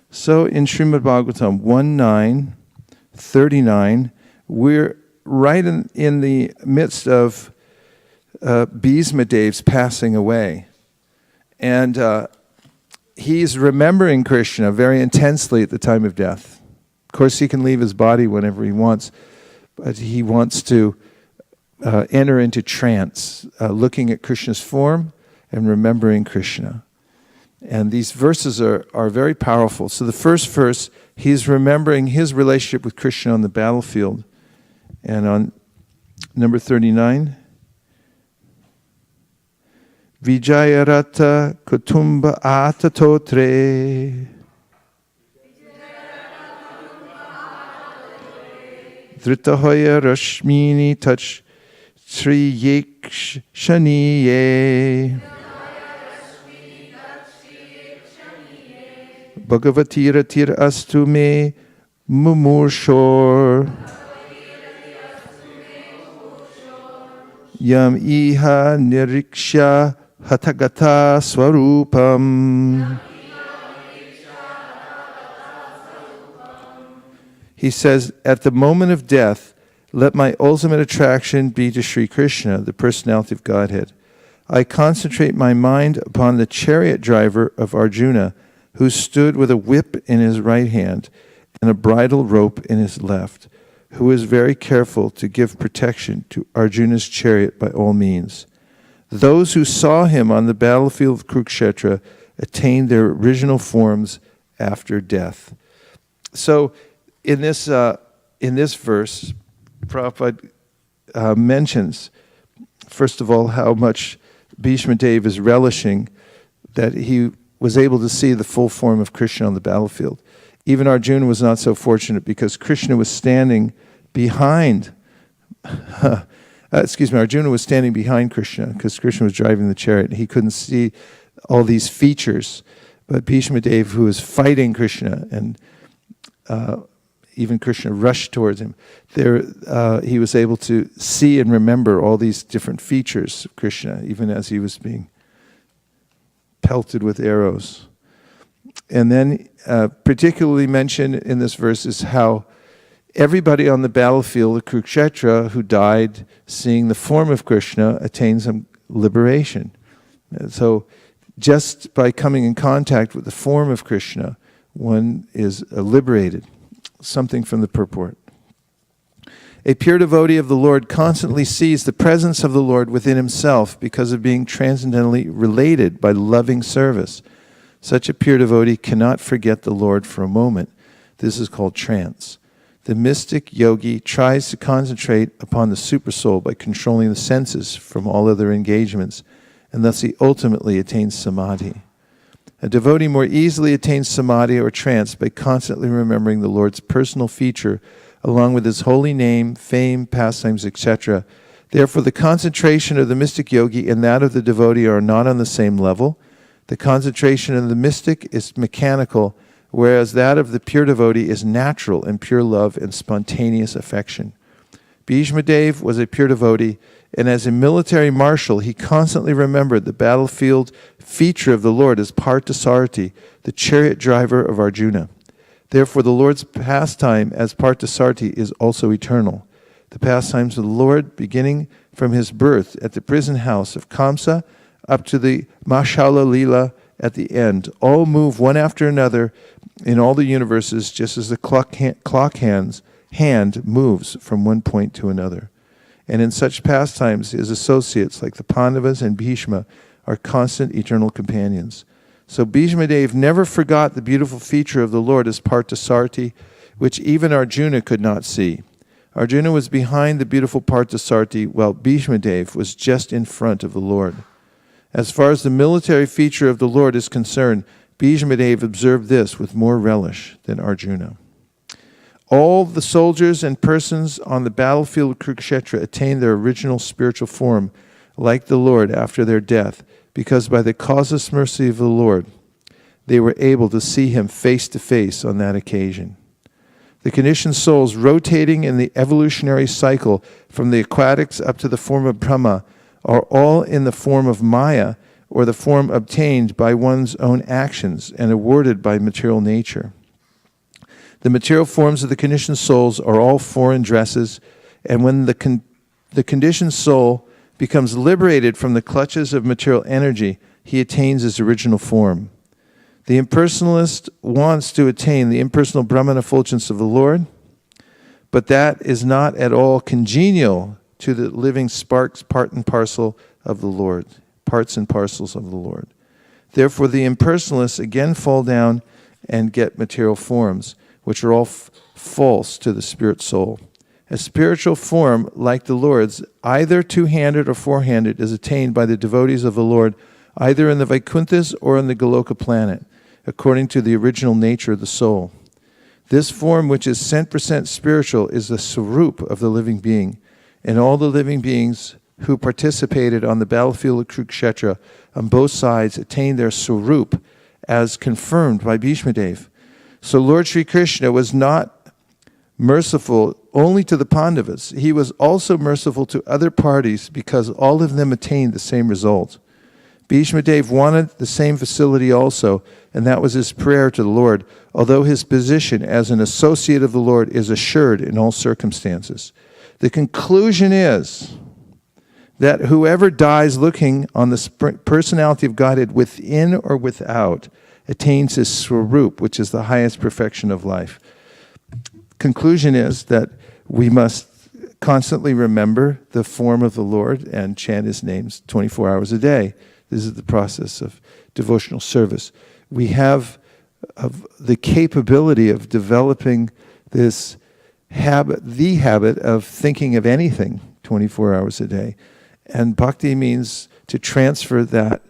So in Srimad Bhagavatam 1.9.39, we're right in the midst of Bhismadev's passing away. And he's remembering Krishna very intensely at the time of death. Of course, he can leave his body whenever he wants, but he wants to enter into trance, looking at Krishna's form and remembering Krishna. And these verses are very powerful. So the first verse, he's remembering his relationship with Krishna on the battlefield. And on number 39, Vijayarata Kutumba Atatotre Dritahoya Rashmini Touch Triyekshaniye Bhagavatira Tir Astu Me Mumurshor Yam Iha Niriksha Hatagata Swarupam. He says, at the moment of death, let my ultimate attraction be to Sri Krishna, the personality of Godhead. I concentrate my mind upon the chariot driver of Arjuna, who stood with a whip in his right hand and a bridle rope in his left, who was very careful to give protection to Arjuna's chariot by all means. Those who saw him on the battlefield of Kurukshetra attained their original forms after death. So in this verse, Prabhupada mentions, first of all, how much Bhishma Dev is relishing that he was able to see the full form of Krishna on the battlefield. Even Arjuna was not so fortunate because Krishna was standing behind, Arjuna was standing behind Krishna because Krishna was driving the chariot. He couldn't see all these features. But Bhishma Dev, who was fighting Krishna, and even Krishna rushed towards him, he was able to see and remember all these different features of Krishna, even as he was being pelted with arrows. And then particularly mentioned in this verse is how everybody on the battlefield of Kurukshetra who died seeing the form of Krishna attained some liberation. And so just by coming in contact with the form of Krishna, one is liberated. Something from the purport. A pure devotee of the Lord constantly sees the presence of the Lord within himself because of being transcendentally related by loving service. Such a pure devotee cannot forget the Lord for a moment. This is called trance. The mystic yogi tries to concentrate upon the supersoul by controlling the senses from all other engagements, and thus he ultimately attains samadhi. A devotee more easily attains samadhi or trance by constantly remembering the Lord's personal feature along with his holy name, fame, pastimes, etc. Therefore, the concentration of the mystic yogi and that of the devotee are not on the same level. The concentration of the mystic is mechanical, whereas that of the pure devotee is natural in pure love and spontaneous affection. Bhishma Dev was a pure devotee, and as a military marshal, he constantly remembered the battlefield feature of the Lord as Parthasarathi, the chariot driver of Arjuna. Therefore, the Lord's pastime as Parthasarathi is also eternal. The pastimes of the Lord, beginning from his birth at the prison house of Kamsa up to the Mashala Lila at the end, all move one after another in all the universes, just as the clock hand moves from one point to another. And in such pastimes, his associates like the Pandavas and Bhishma are constant eternal companions. So Bhishma Dev never forgot the beautiful feature of the Lord as Parthasarathi, which even Arjuna could not see. Arjuna was behind the beautiful Parthasarathi, while Bhishma Dev was just in front of the Lord. As far as the military feature of the Lord is concerned, Bhishma Dev observed this with more relish than Arjuna. All the soldiers and persons on the battlefield of Kurukshetra attained their original spiritual form, like the Lord after their death, because by the causeless mercy of the Lord, they were able to see him face to face on that occasion. The conditioned souls rotating in the evolutionary cycle from the aquatics up to the form of Brahma are all in the form of Maya, or the form obtained by one's own actions and awarded by material nature. The material forms of the conditioned souls are all foreign dresses, and when the conditioned soul becomes liberated from the clutches of material energy, he attains his original form. The impersonalist wants to attain the impersonal Brahman effulgence of the Lord, but that is not at all congenial to the living sparks, part and parcel of the Lord, parts and parcels of the Lord. Therefore, the impersonalists again fall down and get material forms, which are all false to the spirit soul. A spiritual form, like the Lord's, either two-handed or four-handed, is attained by the devotees of the Lord, either in the Vaikunthas or in the Goloka planet, according to the original nature of the soul. This form, which is 100% spiritual, is the swarup of the living being, and all the living beings who participated on the battlefield of Kurukshetra on both sides attained their swarup, as confirmed by Bhishma Dev. So Lord Sri Krishna was not merciful only to the Pandavas. He was also merciful to other parties because all of them attained the same result. Bhishma Dev wanted the same facility also, and that was his prayer to the Lord, although his position as an associate of the Lord is assured in all circumstances. The conclusion is that whoever dies looking on the personality of Godhead within or without attains his swarup, which is the highest perfection of life. Conclusion is that we must constantly remember the form of the Lord and chant his names 24 hours a day. This is the process of devotional service. We have the capability of developing this habit, the habit of thinking of anything 24 hours a day. And bhakti means to transfer that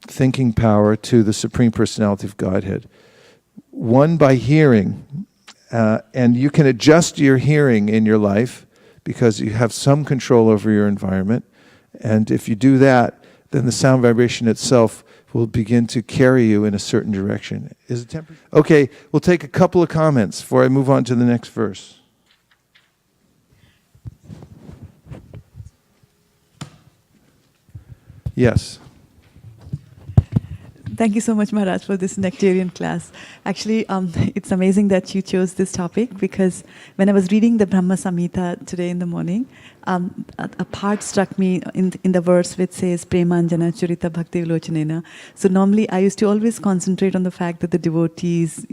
thinking power to the Supreme Personality of Godhead. One, by hearing, and you can adjust your hearing in your life because you have some control over your environment. And if you do that, then the sound vibration itself will begin to carry you in a certain direction. Is it temporary? Okay, we'll take a couple of comments before I move on to the next verse. Yes. Thank you so much, Maharaj, for this nectarian class. Actually, it's amazing that you chose this topic because when I was reading the Brahma Samhita today in the morning, a part struck me in the verse which says, Premanjana Churita Bhakti Vilochanena. So normally I used to always concentrate on the fact that the devotees,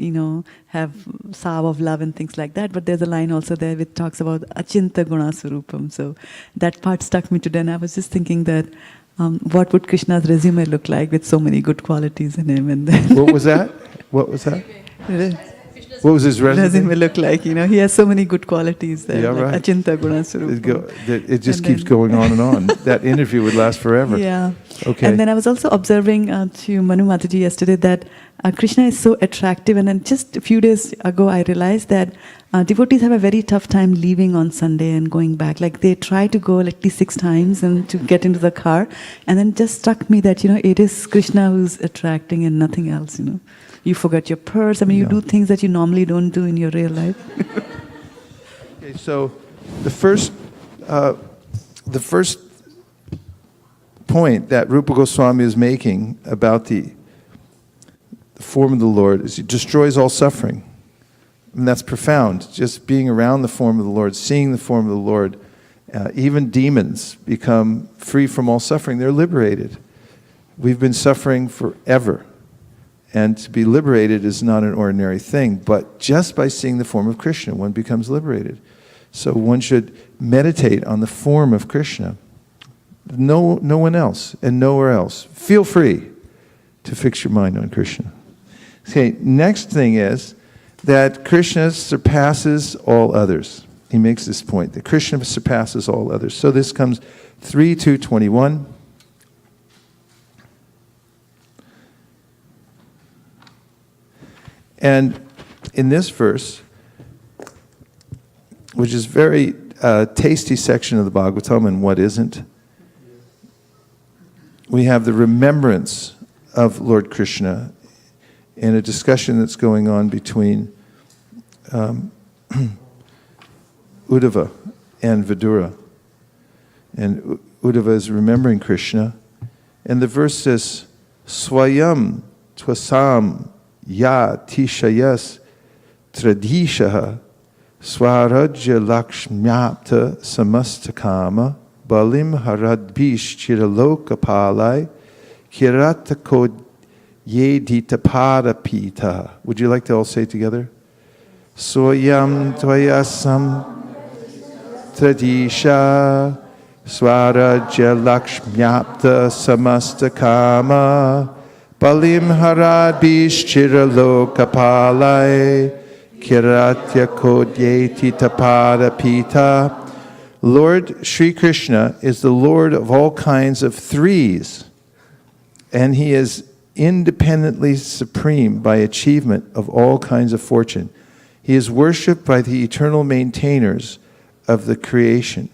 have sav of love and things like that. But there's a line also there which talks about Achinta Guna Swarupam. So that part stuck me today, and I was just thinking that what would Krishna's resume look like with so many good qualities in him? And then What was that? What was that? What was his resume? look like? He has so many good qualities there. Yeah, like right. Achinta Guna Swarupam. It just And keeps then- going on and on. That interview would last forever. Yeah. Okay. And then I was also observing to Manu Mataji yesterday that Krishna is so attractive. And then just a few days ago, I realized that devotees have a very tough time leaving on Sunday and going back. Like they try to go at least 6 times and to get into the car. And then just struck me that, it is Krishna who's attracting and nothing else, You forget your purse. I mean, you do things that you normally don't do in your real life. Okay, so the first point that Rupa Goswami is making about the form of the Lord is he destroys all suffering. And that's profound. Just being around the form of the Lord, seeing the form of the Lord, even demons become free from all suffering. They're liberated. We've been suffering forever. And to be liberated is not an ordinary thing, but just by seeing the form of Krishna, one becomes liberated. So one should meditate on the form of Krishna. No one else and nowhere else. Feel free to fix your mind on Krishna. Okay, next thing is that Krishna surpasses all others. He makes this point, that Krishna surpasses all others. So this comes 3:2:21. And in this verse, which is very tasty section of the Bhagavatam and what isn't, we have the remembrance of Lord Krishna in a discussion that's going on between Uddhava and Vidura. And Uddhava is remembering Krishna. And the verse says, Swayam twasam ya tishayas tradishaha swarajya lakshmyapta samastakama balim haradbish chiralokapalai Kiratako yeditaparapita. Would you like to all say it together? Soyam tvayasam tradisha Swaraja Lakshmyapta Samastakama Balim Harabhishchira Lokapalai Kiratya Kodyeti Taparapita. Lord Sri Krishna is the Lord of all kinds of threes, and he is independently supreme by achievement of all kinds of fortune. He is worshipped by the eternal maintainers of the creation,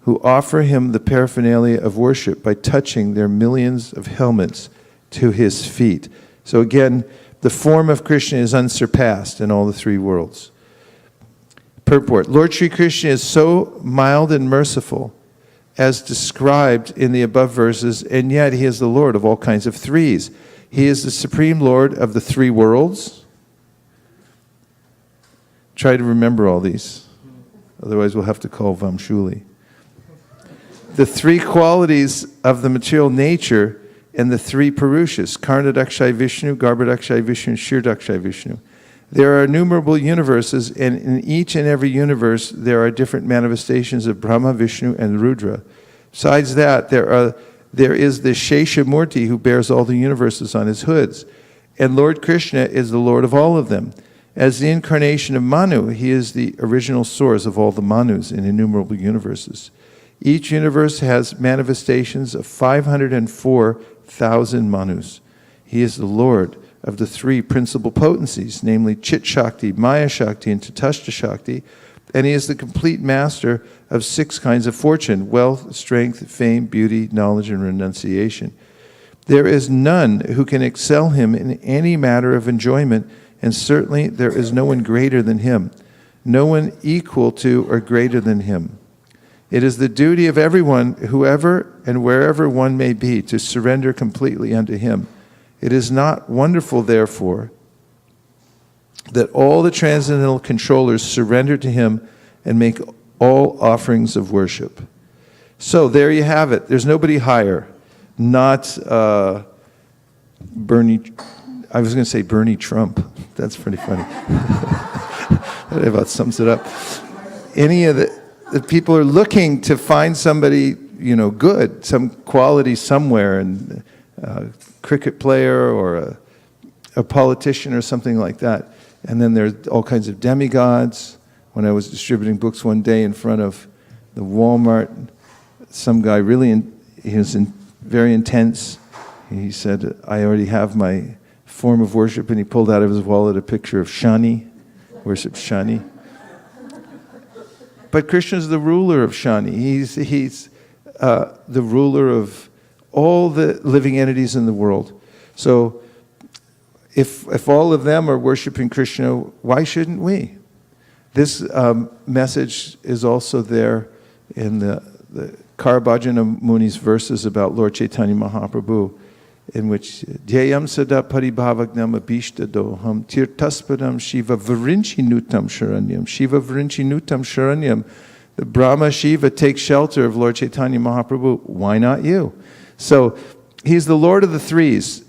who offer him the paraphernalia of worship by touching their millions of helmets to his feet. So again, the form of Krishna is unsurpassed in all the three worlds. Purport: Lord Sri Krishna is so mild and merciful as described in the above verses, and yet he is the Lord of all kinds of threes. He is the supreme Lord of the three worlds. Try to remember all these. Otherwise we'll have to call Vamshuli. The three qualities of the material nature and the three Purushas, Karnadakshay Vishnu, Garbhadakshay Vishnu, Shirdakshay Vishnu. There are innumerable universes, and in each and every universe there are different manifestations of Brahma, Vishnu, and Rudra. Besides that, there is the Sheshamurti who bears all the universes on his hoods. And Lord Krishna is the Lord of all of them. As the incarnation of Manu, he is the original source of all the Manus in innumerable universes. Each universe has manifestations of 504,000 Manus. He is the Lord of the three principal potencies, namely Chit Shakti, Maya Shakti, and Tatastha Shakti, and he is the complete master of 6 kinds of fortune: wealth, strength, fame, beauty, knowledge, and renunciation. There is none who can excel him in any matter of enjoyment, and certainly there is no one greater than him, no one equal to or greater than him. It is the duty of everyone, whoever and wherever one may be, to surrender completely unto him. It is not wonderful, therefore, that all the transcendental controllers surrender to him and make all offerings of worship. So there you have it. There's nobody higher. Not Bernie, I was going to say Bernie Trump. That's pretty funny. That about sums it up. Any of the people are looking to find somebody, good, some quality somewhere, and cricket player or a politician or something like that. And then there's all kinds of demigods. When I was distributing books one day in front of the Walmart, some guy he was very intense. He said, I already have my form of worship, and he pulled out of his wallet a picture of Shani, worship Shani. But Krishna is the ruler of Shani. He's the ruler of all the living entities in the world. So if all of them are worshiping Krishna, why shouldn't we? This message is also there in the Karabhajana Muni's verses about Lord Chaitanya Mahaprabhu, in which Dhyayam Sada Paribhavagnam Abhishta Doham Tirtaspadam Shiva Varinchi Nutam Sharanyam. Shiva Varinchi Nutam Sharanyam. The Brahma Shiva takes shelter of Lord Chaitanya Mahaprabhu. Why not you? So he's the Lord of the threes.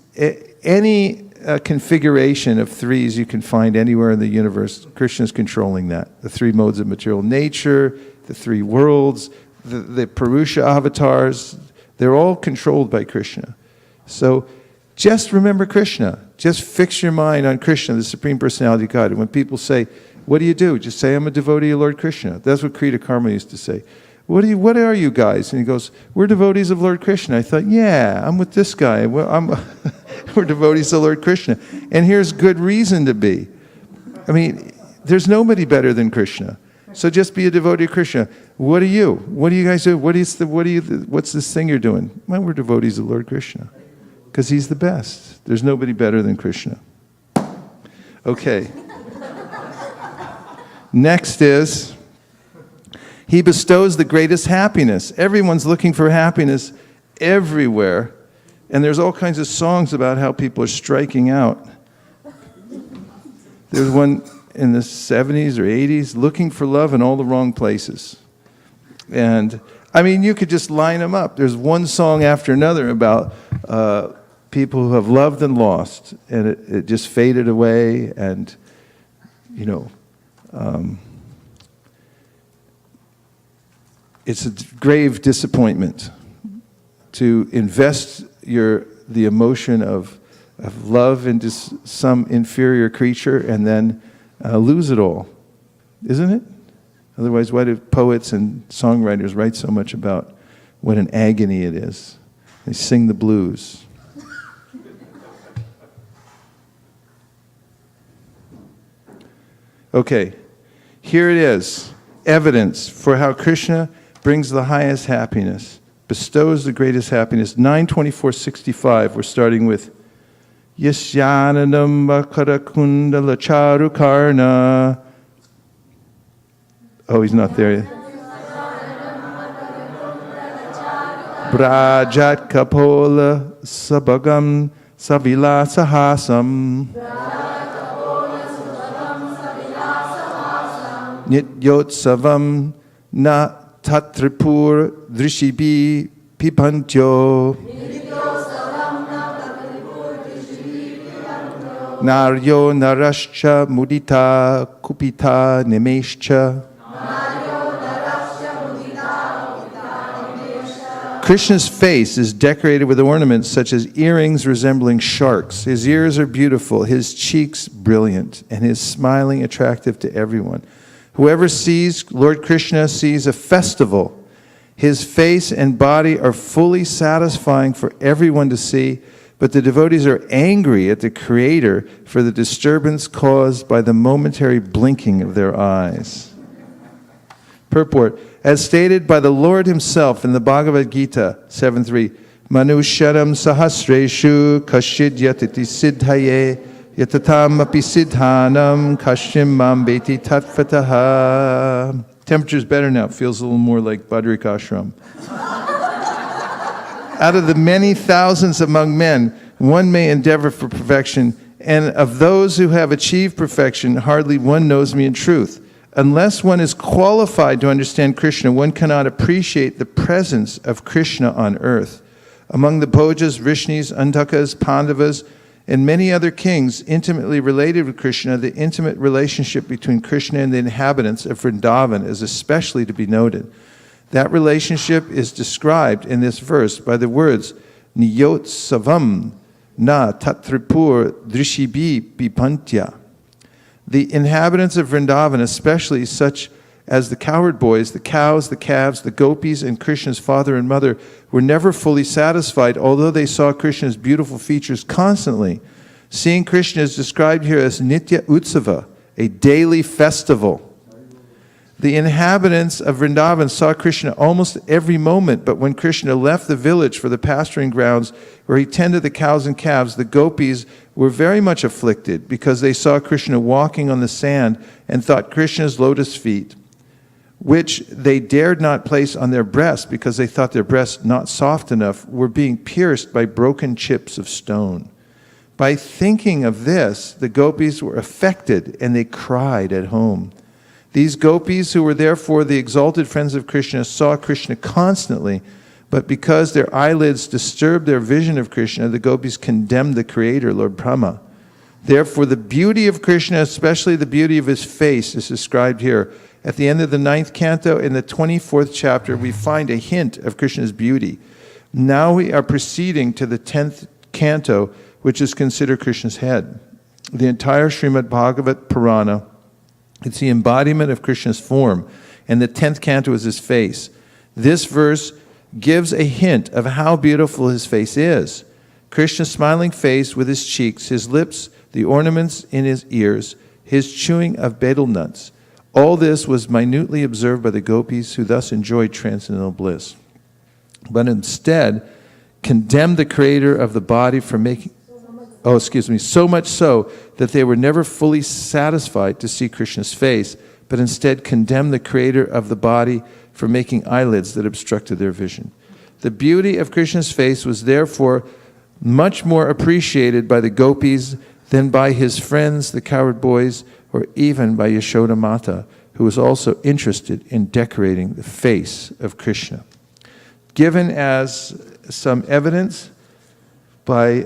Any configuration of threes you can find anywhere in the universe, Krishna's controlling that. The 3 modes of material nature, the 3 worlds, the Purusha avatars, they're all controlled by Krishna. So just remember Krishna. Just fix your mind on Krishna, the Supreme Personality of God. And when people say, what do you do? Just say, I'm a devotee of Lord Krishna. That's what Krita Karma used to say. What are you guys? And he goes, we're devotees of Lord Krishna. I thought, yeah, I'm with this guy. We're devotees of Lord Krishna. And here's good reason to be. I mean, there's nobody better than Krishna. So just be a devotee of Krishna. What are you? What do you guys do? What's this thing you're doing? Well, we're devotees of Lord Krishna. Because he's the best. There's nobody better than Krishna. Okay. Next is, he bestows the greatest happiness. Everyone's looking for happiness everywhere. And there's all kinds of songs about how people are striking out. There's one in the 70s or 80s, looking for love in all the wrong places. And, I mean, you could just line them up. There's one song after another about people who have loved and lost, and it just faded away, and, you know, it's a grave disappointment to invest the emotion of love into some inferior creature and then lose it all, isn't it? Otherwise, why do poets and songwriters write so much about what an agony it is? They sing the blues. Okay, here it is, evidence for how Krishna brings the highest happiness, bestows the greatest happiness. 9:24:65, we're starting with Yasyananam Akarakundala Charukarna. Oh, he's not there yet. Brajat Kapola Sabagam Savila Sahasam Nityotsavam Na Tatripur Drishibi Pipantyo Naryo Narascha Mudita Kupita Nimeshcha. Krishna's face is decorated with ornaments such as earrings resembling sharks. His ears are beautiful, his cheeks brilliant, and his smiling attractive to everyone. Whoever sees Lord Krishna sees a festival. His face and body are fully satisfying for everyone to see, but the devotees are angry at the Creator for the disturbance caused by the momentary blinking of their eyes. Purport. As stated by the Lord himself in the Bhagavad Gita 7.3, Manusharam sahasreshu kashid yatiti siddhaye yatatam api siddhanam kashim mam beti tatfataha. Temperature's better now. It feels a little more like Badrik Ashram. Out of the many thousands among men, one may endeavor for perfection, and of those who have achieved perfection, hardly one knows me in truth. Unless one is qualified to understand Krishna, one cannot appreciate the presence of Krishna on earth. Among the Bhojas, Vrishnis, Antakas, Pandavas, and many other kings intimately related with Krishna, the intimate relationship between Krishna and the inhabitants of Vrindavan is especially to be noted. That relationship is described in this verse by the words, Niyot Savam Na Tatripur Drishibi Bipantya. The inhabitants of Vrindavan, especially such as the cowherd boys, the cows, the calves, the gopis, and Krishna's father and mother, were never fully satisfied, although they saw Krishna's beautiful features constantly. Seeing Krishna is described here as Nitya Utsava, a daily festival. The inhabitants of Vrindavan saw Krishna almost every moment, but when Krishna left the village for the pasturing grounds where he tended the cows and calves, the gopis were very much afflicted because they saw Krishna walking on the sand and thought Krishna's lotus feet, which they dared not place on their breasts because they thought their breasts not soft enough, were being pierced by broken chips of stone. By thinking of this, the gopis were affected and they cried at home. These gopis, who were therefore the exalted friends of Krishna, saw Krishna constantly, but because their eyelids disturbed their vision of Krishna, the gopis condemned the Creator, Lord Brahma. Therefore, the beauty of Krishna, especially the beauty of his face, is described here. At the end of the 9th canto, in the 24th chapter, we find a hint of Krishna's beauty. Now we are proceeding to the 10th canto, which is considered Krishna's head. The entire Srimad Bhagavat Purana, it's the embodiment of Krishna's form, and the 10th canto is his face. This verse gives a hint of how beautiful his face is. Krishna's smiling face with his cheeks, his lips, the ornaments in his ears, his chewing of betel nuts. All this was minutely observed by the gopis, who thus enjoyed transcendental bliss. But instead, condemned the Creator of the body for making... so much so that they were never fully satisfied to see Krishna's face, but instead condemned the Creator of the body for making eyelids that obstructed their vision. The beauty of Krishna's face was therefore much more appreciated by the gopis than by his friends, the cowherd boys, or even by Yashoda Mata, who was also interested in decorating the face of Krishna. Given as some evidence, by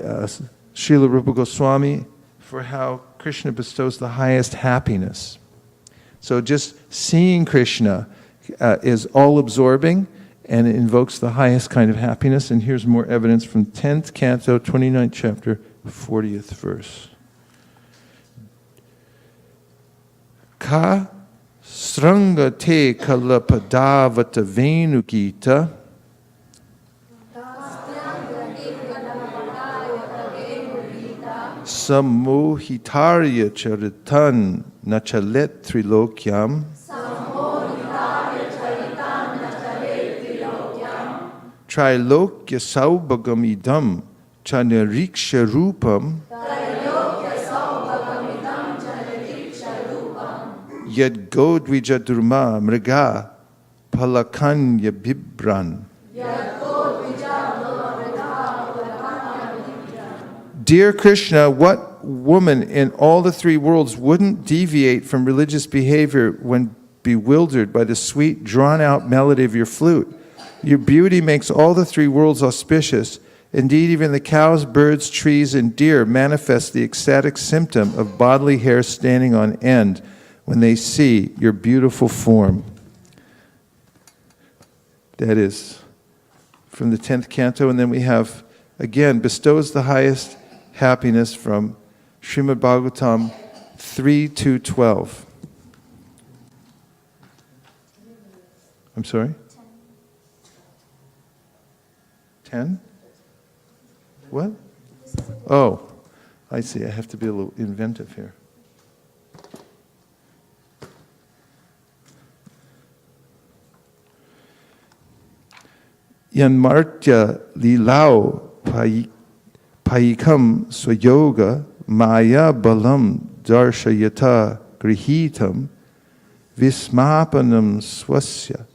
Srila Rupa Goswami for how Krishna bestows the highest happiness. So just seeing Krishna is all-absorbing, and it invokes the highest kind of happiness. And here's more evidence from 10th canto, 29th chapter, 40th verse. Ka sranga te kalapadavata venukita samohitarya charitan nachalet trilokyam Trilokya saubhagam idam chanariksha rupam yad godvija durma mriga palakanya bibran. Dear Krishna, what woman in all the three worlds wouldn't deviate from religious behavior when bewildered by the sweet, drawn-out melody of your flute? Your beauty makes all the three worlds auspicious. Indeed, even the cows, birds, trees, and deer manifest the ecstatic symptom of bodily hair standing on end when they see your beautiful form. That is from the 10th canto. And then we have, again, bestows the highest happiness from Srimad Bhagavatam 3:12. I'm sorry? 10? What? Oh, I see. I have to be a little inventive here. Yanmartya lilao payikam swayoga maya balam darshayata grihitam vismapanam swasya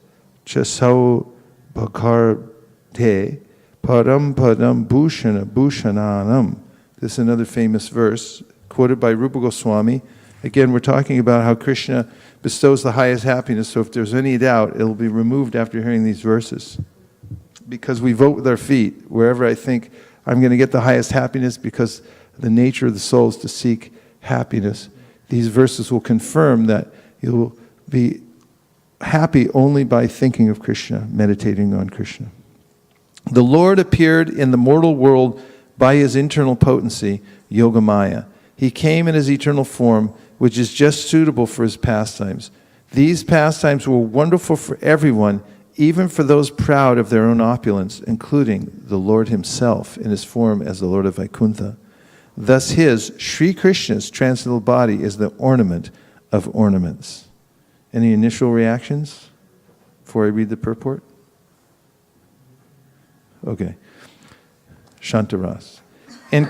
chasau bhakarte Param padam bhushana bhushananam. This is another famous verse quoted by Rupa Goswami. Again, we're talking about how Krishna bestows the highest happiness, so if there's any doubt, it'll be removed after hearing these verses. Because we vote with our feet, wherever I think I'm going to get the highest happiness, because the nature of the soul is to seek happiness. These verses will confirm that you'll be happy only by thinking of Krishna, meditating on Krishna. The Lord appeared in the mortal world by his internal potency, Yogamaya. He came in his eternal form, which is just suitable for his pastimes. These pastimes were wonderful for everyone, even for those proud of their own opulence, including the Lord himself in his form as the Lord of Vaikuntha. Thus his, Sri Krishna's transcendental body is the ornament of ornaments. Any initial reactions before I read the purport? Okay. Shantaras. In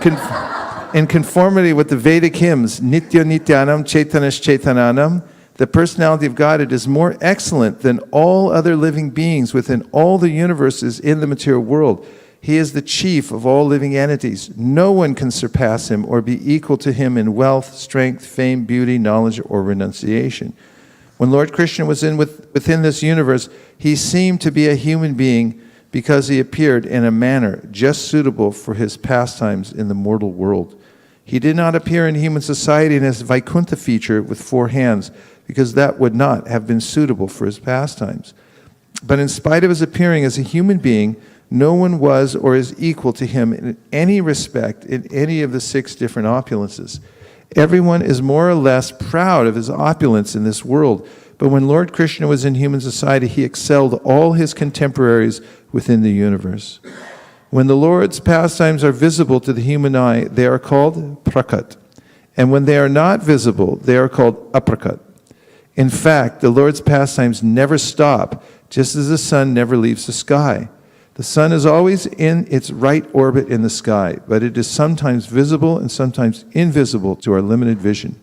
conformity with the Vedic hymns, Nitya Nityanam Chaitanas Chaitananam, the personality of Godhead is more excellent than all other living beings within all the universes in the material world. He is the chief of all living entities. No one can surpass him or be equal to him in wealth, strength, fame, beauty, knowledge, or renunciation. When Lord Krishna was within this universe, he seemed to be a human being because he appeared in a manner just suitable for his pastimes in the mortal world. He did not appear in human society in his Vaikuntha feature with 4 hands, because that would not have been suitable for his pastimes. But in spite of his appearing as a human being, no one was or is equal to him in any respect in any of the 6 different opulences. Everyone is more or less proud of his opulence in this world, but when Lord Krishna was in human society, he excelled all his contemporaries within the universe. When the Lord's pastimes are visible to the human eye, they are called prakat. And when they are not visible, they are called aprakat. In fact, the Lord's pastimes never stop, just as the sun never leaves the sky. The sun is always in its right orbit in the sky, but it is sometimes visible and sometimes invisible to our limited vision.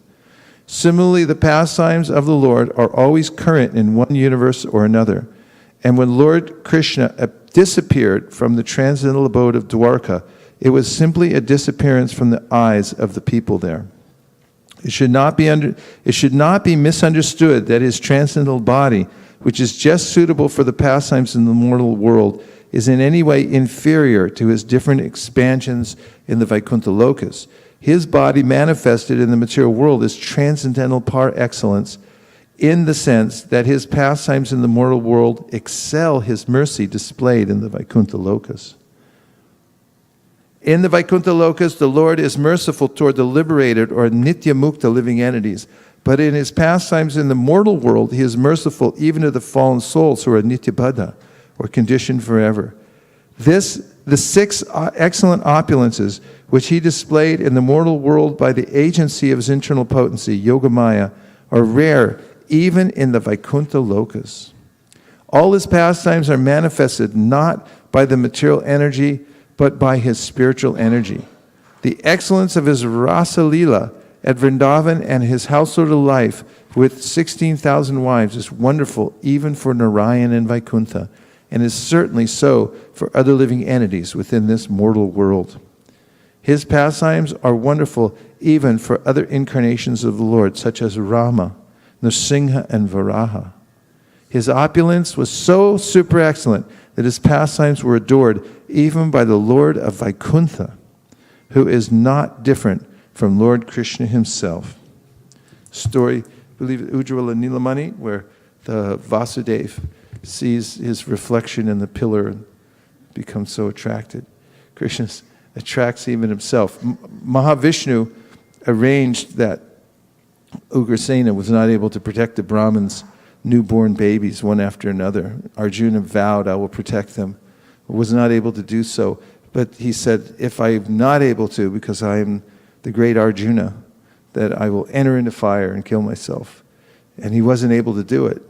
Similarly, the pastimes of the Lord are always current in one universe or another. And when Lord Krishna disappeared from the transcendental abode of Dwarka, it was simply a disappearance from the eyes of the people there. It should not be misunderstood that his transcendental body, which is just suitable for the pastimes in the mortal world, is in any way inferior to his different expansions in the Vaikuntha lokas. His body manifested in the material world is transcendental par excellence in the sense that his pastimes in the mortal world excel his mercy displayed in the Vaikuntha lokas. In the Vaikuntha lokas, the Lord is merciful toward the liberated or nitya mukta living entities. But in his pastimes in the mortal world, he is merciful even to the fallen souls who are nitya baddha, or conditioned forever. The 6 excellent opulences which he displayed in the mortal world by the agency of his internal potency, Yogamaya, are rare even in the Vaikuntha lokas. All his pastimes are manifested not by the material energy, but by his spiritual energy. The excellence of his rasa lila at Vrindavan and his household life with 16,000 wives is wonderful even for Narayan and Vaikuntha, and is certainly so for other living entities within this mortal world. His pastimes are wonderful even for other incarnations of the Lord, such as Rama, Nrsimha, and Varaha. His opulence was so super excellent that his pastimes were adored even by the Lord of Vaikuntha, who is not different from Lord Krishna himself. Story, I believe, Ujjwala Nilamani, where the Vasudeva sees his reflection in the pillar and becomes so attracted. Krishna attracts even himself. Mahavishnu arranged that Ugrasena was not able to protect the Brahmins' newborn babies one after another. Arjuna vowed, I will protect them. Was not able to do so. But he said, if I'm not able to, because I am the great Arjuna, that I will enter into fire and kill myself. And he wasn't able to do it.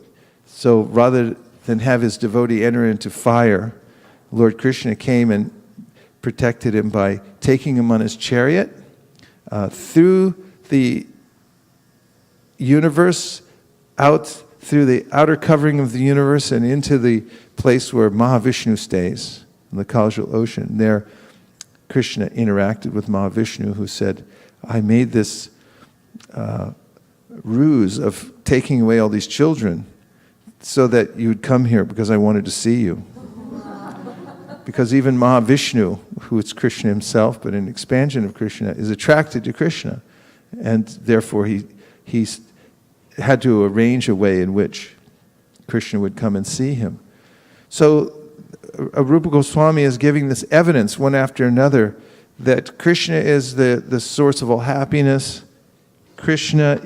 So rather than have his devotee enter into fire, Lord Krishna came and protected him by taking him on his chariot through the universe, out through the outer covering of the universe and into the place where Mahavishnu stays, in the causal ocean. There, Krishna interacted with Mahavishnu, who said, I made this ruse of taking away all these children so that you would come here because I wanted to see you. Because even Mahavishnu, who is Krishna himself, but an expansion of Krishna, is attracted to Krishna. And therefore he had to arrange a way in which Krishna would come and see him. So Rupa Goswami is giving this evidence one after another that Krishna is the source of all happiness. Krishna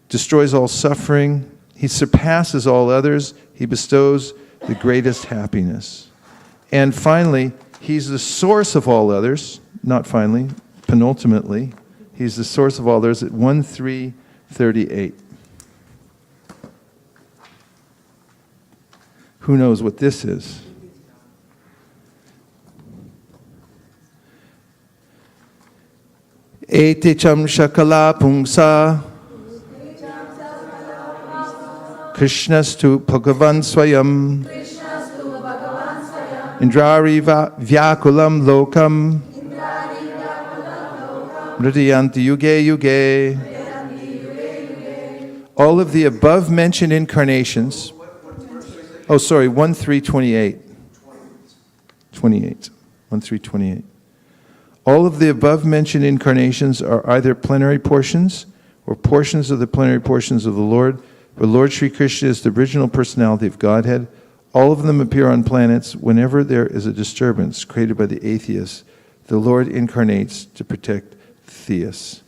destroys all suffering. He surpasses all others. He bestows the greatest happiness. And finally, he's the source of all others. Not finally, penultimately. He's the source of all others at 1:3:38. Who knows what this is? Ete cham shakala pungsa Krishnastu Bhagavan Swayam Indrari Vyakulam Lokam Mridayanti Yuge Yuge. All of the above mentioned incarnations. 1:3:28. 1:3:28. All of the above mentioned incarnations are either plenary portions or portions of the plenary portions of the Lord, but Lord Sri Krishna is the original personality of Godhead. All of them appear on planets whenever there is a disturbance created by the atheists. The Lord incarnates to protect theists.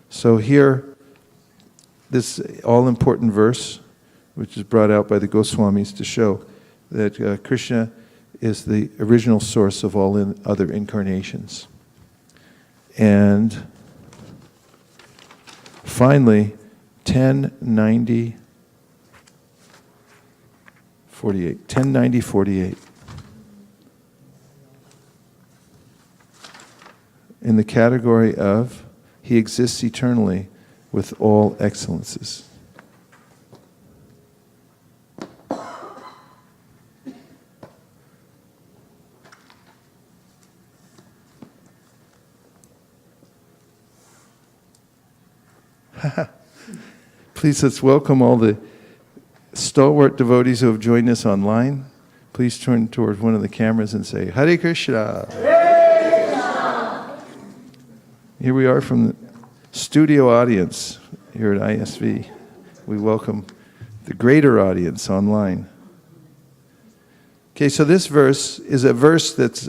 So here, this all-important verse, which is brought out by the Goswamis to show that Krishna is the original source of all other incarnations. And finally, 1090:48. 1090:48. In the category of, he exists eternally with all excellences. Please let's welcome all the stalwart devotees who have joined us online. Please turn toward one of the cameras and say, Hare Krishna. Here we are from the studio audience here at ISV. We welcome the greater audience online. Okay, so this verse is a verse that's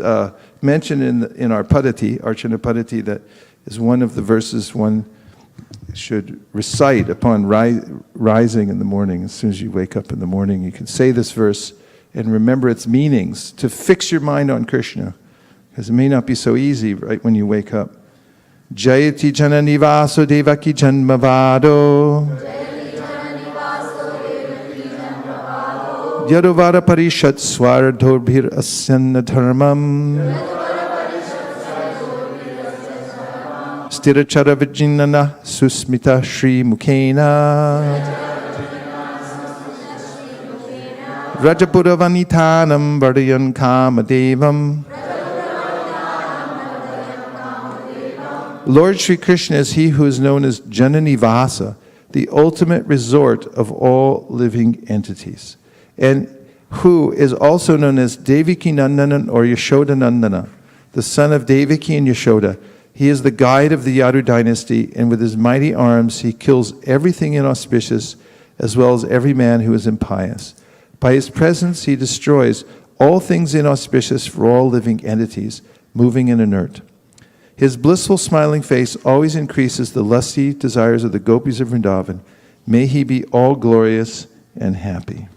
mentioned in our Padati, Archana Padati, that is one of the verses one should recite upon rising in the morning. As soon as you wake up in the morning, you can say this verse and remember its meanings to fix your mind on Krishna, because it may not be so easy right when you wake up. Jayati janani vaso devaki janmavado Yaduvara parishat swardhobhir asyanna dharmam Stirachara vijnana susmita shri mukhena Rajapura vanitanam vardayan kamadevam. Lord Sri Krishna is he who is known as Jananivasa, the ultimate resort of all living entities, and who is also known as Devaki Nandanan or Yashoda Nandana, the son of Devaki and Yashoda. He is the guide of the Yadu dynasty, and with his mighty arms he kills everything inauspicious as well as every man who is impious. By his presence he destroys all things inauspicious for all living entities, moving and inert. His blissful smiling face always increases the lusty desires of the gopis of Vrindavan. May he be all glorious and happy.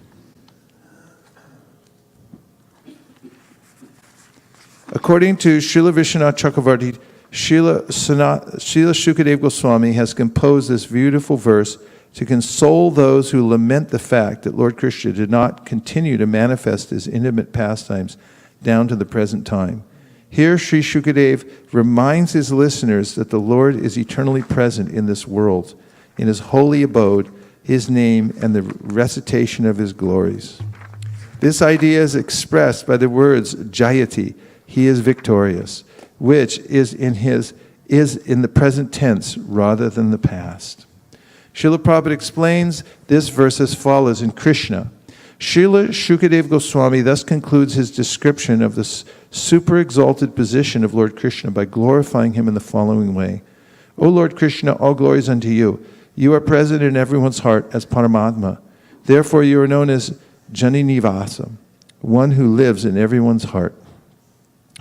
According to Srila Vishwanath Chakravarti, Srila Shukadev Goswami has composed this beautiful verse to console those who lament the fact that Lord Krishna did not continue to manifest his intimate pastimes down to the present time. Here, Sri Shukadev reminds his listeners that the Lord is eternally present in this world, in his holy abode, his name, and the recitation of his glories. This idea is expressed by the words Jayati, he is victorious, which is in the present tense rather than the past. Srila Prabhupada explains this verse as follows in Krishna. Srila Shukadev Goswami thus concludes his description of the super exalted position of Lord Krishna by glorifying him in the following way. O Lord Krishna, all glories unto you. You are present in everyone's heart as Paramatma. Therefore you are known as Jananivasa, one who lives in everyone's heart.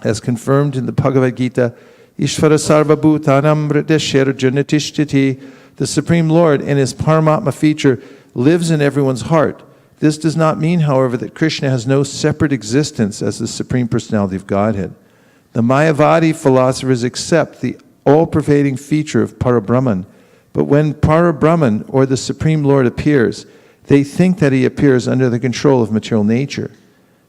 As confirmed in the Bhagavad Gita, Ishvara Sarva Bhutanam Hrideshera Janatishtiti, the Supreme Lord in his Paramatma feature lives in everyone's heart. This does not mean, however, that Krishna has no separate existence as the Supreme Personality of Godhead. The Mayavadi philosophers accept the all-pervading feature of Parabrahman, but when Parabrahman, or the Supreme Lord, appears, they think that he appears under the control of material nature.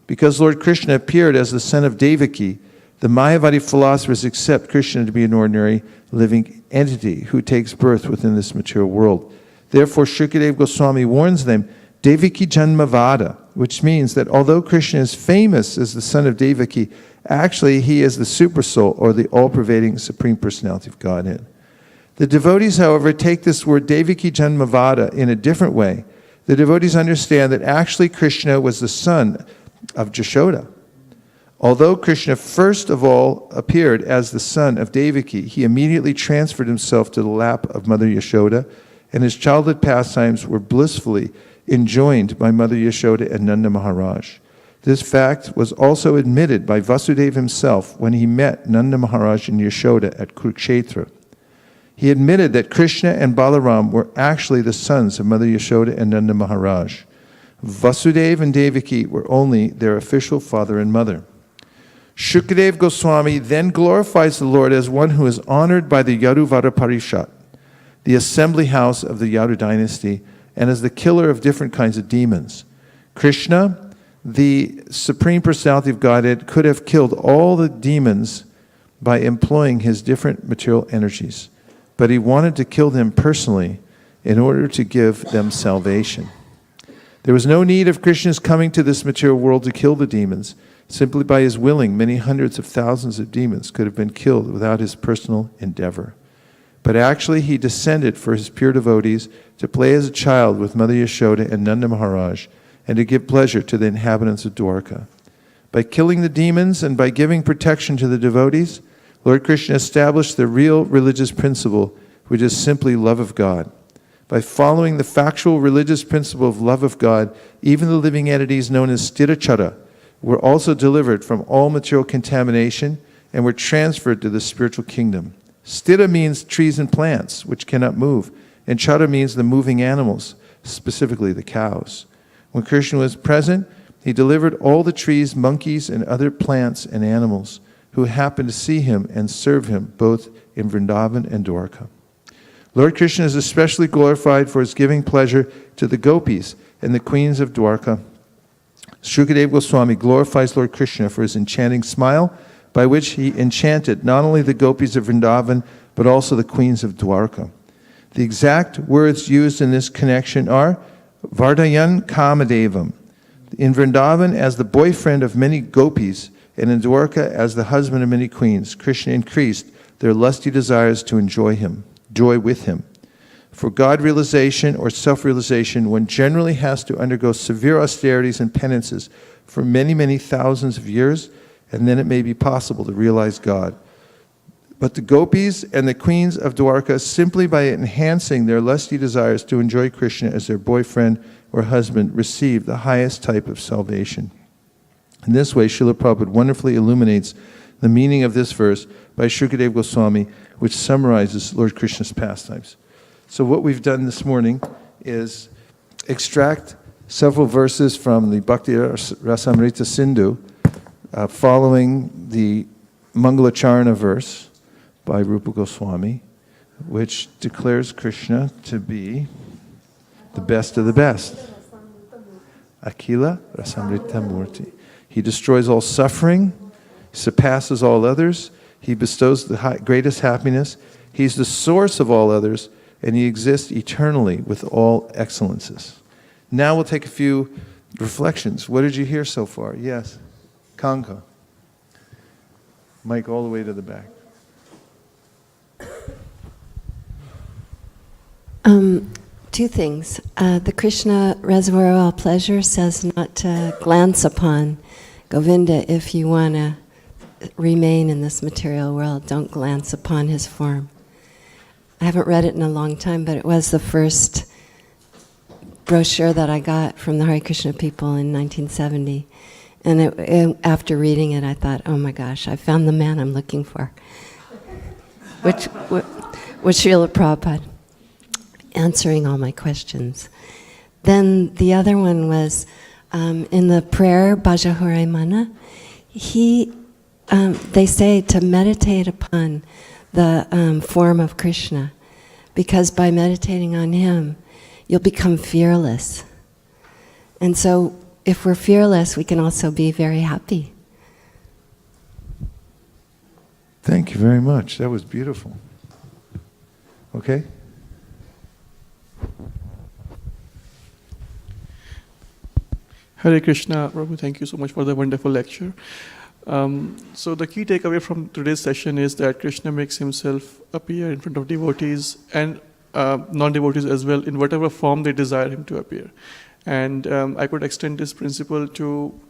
Because Lord Krishna appeared as the son of Devaki, the Mayavadi philosophers accept Krishna to be an ordinary living entity who takes birth within this material world. Therefore, Shukadev Goswami warns them, Devaki Janmavada, which means that although Krishna is famous as the son of Devaki, actually he is the Supersoul, or the all-pervading Supreme Personality of Godhead. The devotees, however, take this word Devaki Janmavada in a different way. The devotees understand that actually Krishna was the son of Jashoda. Although Krishna first of all appeared as the son of Devaki, he immediately transferred himself to the lap of Mother Yashoda, and his childhood pastimes were blissfully enjoined by Mother Yashoda and Nanda Maharaj. This fact was also admitted by Vasudeva himself when he met Nanda Maharaj and Yashoda at Kurukshetra. He admitted that Krishna and Balaram were actually the sons of Mother Yashoda and Nanda Maharaj. Vasudeva and Devaki were only their official father and mother. Shukadev Goswami then glorifies the Lord as one who is honored by the Yaduvara Parishat, the assembly house of the Yadu dynasty, and as the killer of different kinds of demons. Krishna, the Supreme Personality of Godhead, could have killed all the demons by employing his different material energies, but he wanted to kill them personally in order to give them salvation. There was no need of Krishna's coming to this material world to kill the demons. Simply by his willing, many hundreds of thousands of demons could have been killed without his personal endeavor. But actually he descended for his pure devotees to play as a child with Mother Yashoda and Nanda Maharaj, and to give pleasure to the inhabitants of Dwarka. By killing the demons and by giving protection to the devotees, Lord Krishna established the real religious principle, which is simply love of God. By following the factual religious principle of love of God, even the living entities known as Sthirachara were also delivered from all material contamination and were transferred to the spiritual kingdom. Sthira means trees and plants, which cannot move, and Chara means the moving animals, specifically the cows. When Krishna was present, he delivered all the trees, monkeys, and other plants and animals who happened to see him and serve him, both in Vrindavan and Dwarka. Lord Krishna is especially glorified for his giving pleasure to the gopis and the queens of Dwarka. Shukadeva Goswami glorifies Lord Krishna for his enchanting smile, by which he enchanted not only the gopis of Vrindavan, but also the queens of Dwarka. The exact words used in this connection are Vardhayan Kamadevam, in Vrindavan as the boyfriend of many gopis, and in Dwarka as the husband of many queens. Krishna increased their lusty desires to enjoy joy with him. For God realization or self-realization, one generally has to undergo severe austerities and penances for many, many thousands of years, and then it may be possible to realize God. But the gopis and the queens of Dwarka, simply by enhancing their lusty desires to enjoy Krishna as their boyfriend or husband, receive the highest type of salvation. In this way, Srila Prabhupada wonderfully illuminates the meaning of this verse by Shukadeva Goswami, which summarizes Lord Krishna's pastimes. So what we've done this morning is extract several verses from the Bhakti Rasamrita Sindhu, following the Mangalacharana verse by Rupa Goswami, which declares Krishna to be the best of the best. Akila Rasamrita Murti. He destroys all suffering, surpasses all others, he bestows the greatest happiness, he's the source of all others, and he exists eternally with all excellences. Now we'll take a few reflections. What did you hear so far? Yes. Kanka. Mike, all the way to the back. Two things. The Krishna Reservoir of All Pleasure says not to glance upon Govinda if you want to remain in this material world. Don't glance upon his form. I haven't read it in a long time, but it was the first brochure that I got from the Hare Krishna people in 1970. And after reading it, I thought, oh my gosh, I found the man I'm looking for. Which Srila Prabhupada, answering all my questions. Then the other one was in the prayer, Bhaja Mana, they say to meditate upon the form of Krishna, because by meditating on him, you'll become fearless. And so if we're fearless, we can also be very happy. Thank you very much. That was beautiful. Okay? Hare Krishna, Prabhu, thank you so much for the wonderful lecture. So the key takeaway from today's session is that Krishna makes himself appear in front of devotees and non-devotees as well in whatever form they desire him to appear. And I could extend this principle to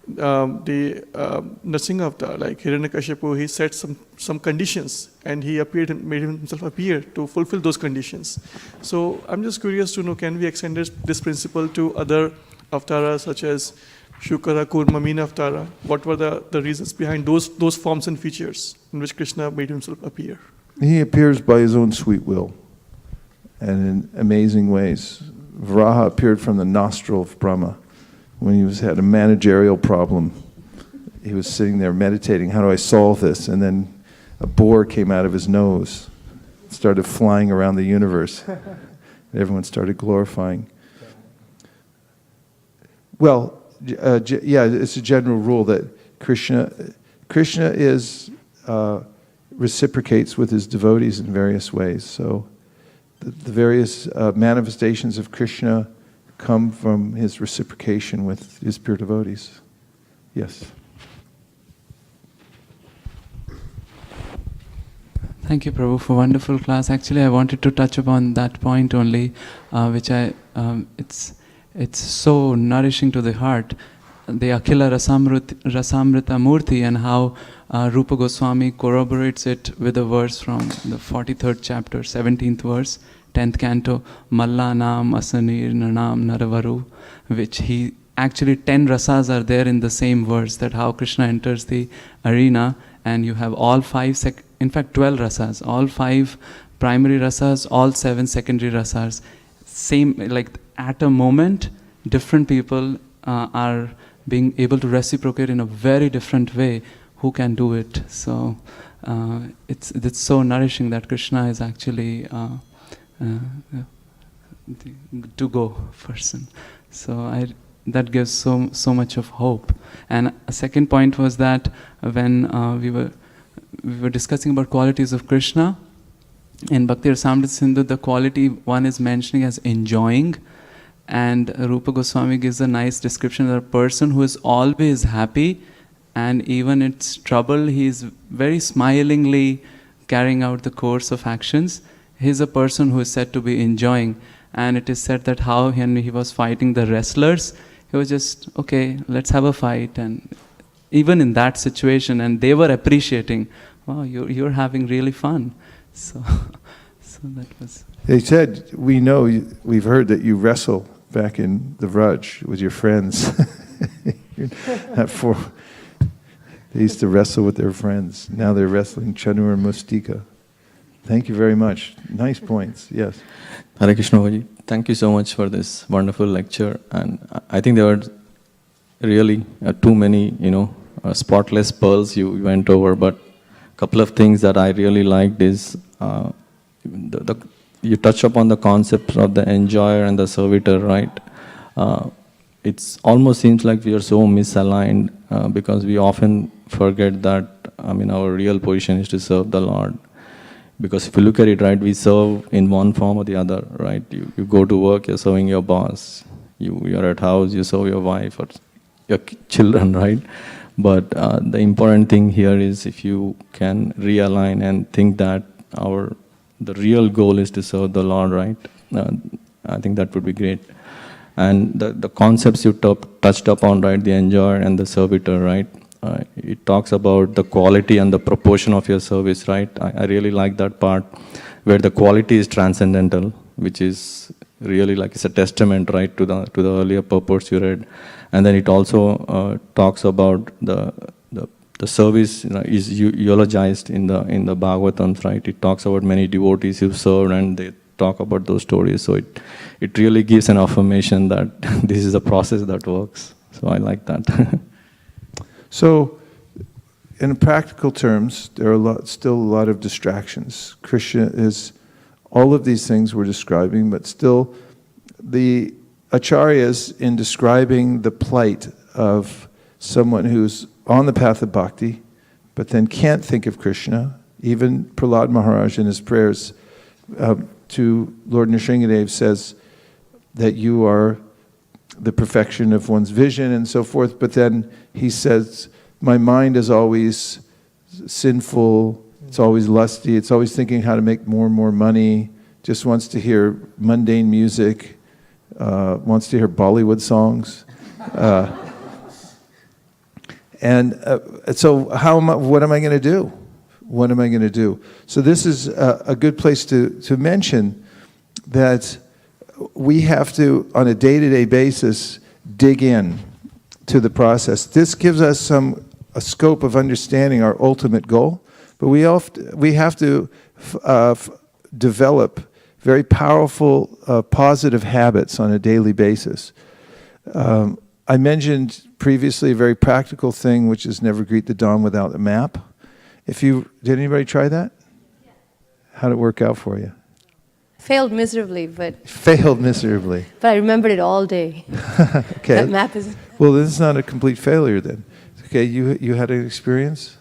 the Nrsimha avatar, like Hiranyakashipu. He set some conditions and he appeared and made himself appear to fulfill those conditions. So I'm just curious to know, can we extend this principle to other avatars such as Shukara, Kurma, Meena Avatara? What were the reasons behind those forms and features in which Krishna made himself appear? He appears by his own sweet will and in amazing ways. Varaha appeared from the nostril of Brahma when he had a managerial problem. He was sitting there meditating, how do I solve this? And then a boar came out of his nose, started flying around the universe. And everyone started glorifying. Well, yeah, it's a general rule that Krishna reciprocates with his devotees in various ways. So the various manifestations of Krishna come from his reciprocation with his pure devotees. Yes. Thank you, Prabhu, for wonderful class. Actually, I wanted to touch upon that point only, which it's it's so nourishing to the heart. The Akhila Rasamrita Murti, and how Rupa Goswami corroborates it with a verse from the 43rd chapter, 17th verse, 10th canto, Malla Nam Asanir Nanam Naravaru, which he actually 10 rasas are there in the same verse, that how Krishna enters the arena, and you have all 5, in fact 12 rasas, all 5 primary rasas, all 7 secondary rasas. Same, like at a moment, different people are being able to reciprocate in a very different way. Who can do it? So it's so nourishing that Krishna is actually the to-go person. So that gives so much of hope. And a second point was that when we were discussing about qualities of Krishna, in Bhakti Rasamrita Sindhu, the quality one is mentioning as enjoying, and Rupa Goswami gives a nice description of a person who is always happy, and even in trouble, he is very smilingly carrying out the course of actions. He is a person who is said to be enjoying, and it is said that how when he was fighting the wrestlers, he was just, okay, let's have a fight, and even in that situation, and they were appreciating, wow, you're having really fun. So that was. They said, we've heard that you wrestle back in the Vraj with your friends. They used to wrestle with their friends. Now they're wrestling Chanur and Mustika. Thank you very much. Nice points. Yes. Hare Krishna Babaji. Thank you so much for this wonderful lecture. And I think there were really too many, spotless pearls you went over. But a couple of things that I really liked is you touch upon the concepts of the enjoyer and the servitor, right? It almost seems like we are so misaligned because we often forget that, our real position is to serve the Lord. Because if you look at it, right, we serve in one form or the other, right? You go to work, you're serving your boss. You're at house, you serve your wife or your children, right? But the important thing here is if you can realign and think that the real goal is to serve the Lord, right? I think that would be great. And the concepts you touched upon, right, the enjoyer and the servitor, right? It talks about the quality and the proportion of your service, right? I really like that part where the quality is transcendental, which is really like it's a testament, right, to the earlier purports you read. And then it also talks about the service is eulogized in the Bhagavatams, right? It talks about many devotees who served and they talk about those stories. So it really gives an affirmation that this is a process that works. So I like that. So, in practical terms, there are still a lot of distractions. Krishna is all of these things we're describing, but still the acharyas in describing the plight of someone who's on the path of bhakti, but then can't think of Krishna. Even Prahlad Maharaj in his prayers to Lord Nrsingadev says that you are the perfection of one's vision and so forth, but then he says, my mind is always sinful, it's always lusty, it's always thinking how to make more and more money, just wants to hear mundane music, wants to hear Bollywood songs. So what am I going to do? What am I going to do? So this is a good place to mention that we have to, on a day-to-day basis, dig in to the process. This gives us a scope of understanding our ultimate goal, but we have to develop very powerful, positive habits on a daily basis. I mentioned previously a very practical thing, which is never greet the dawn without a map. Did anybody try that? Yeah. How'd it work out for you? Failed miserably, but... Failed miserably. But I remembered it all day. Okay. That map is... Well, this is not a complete failure then. Okay, you had an experience?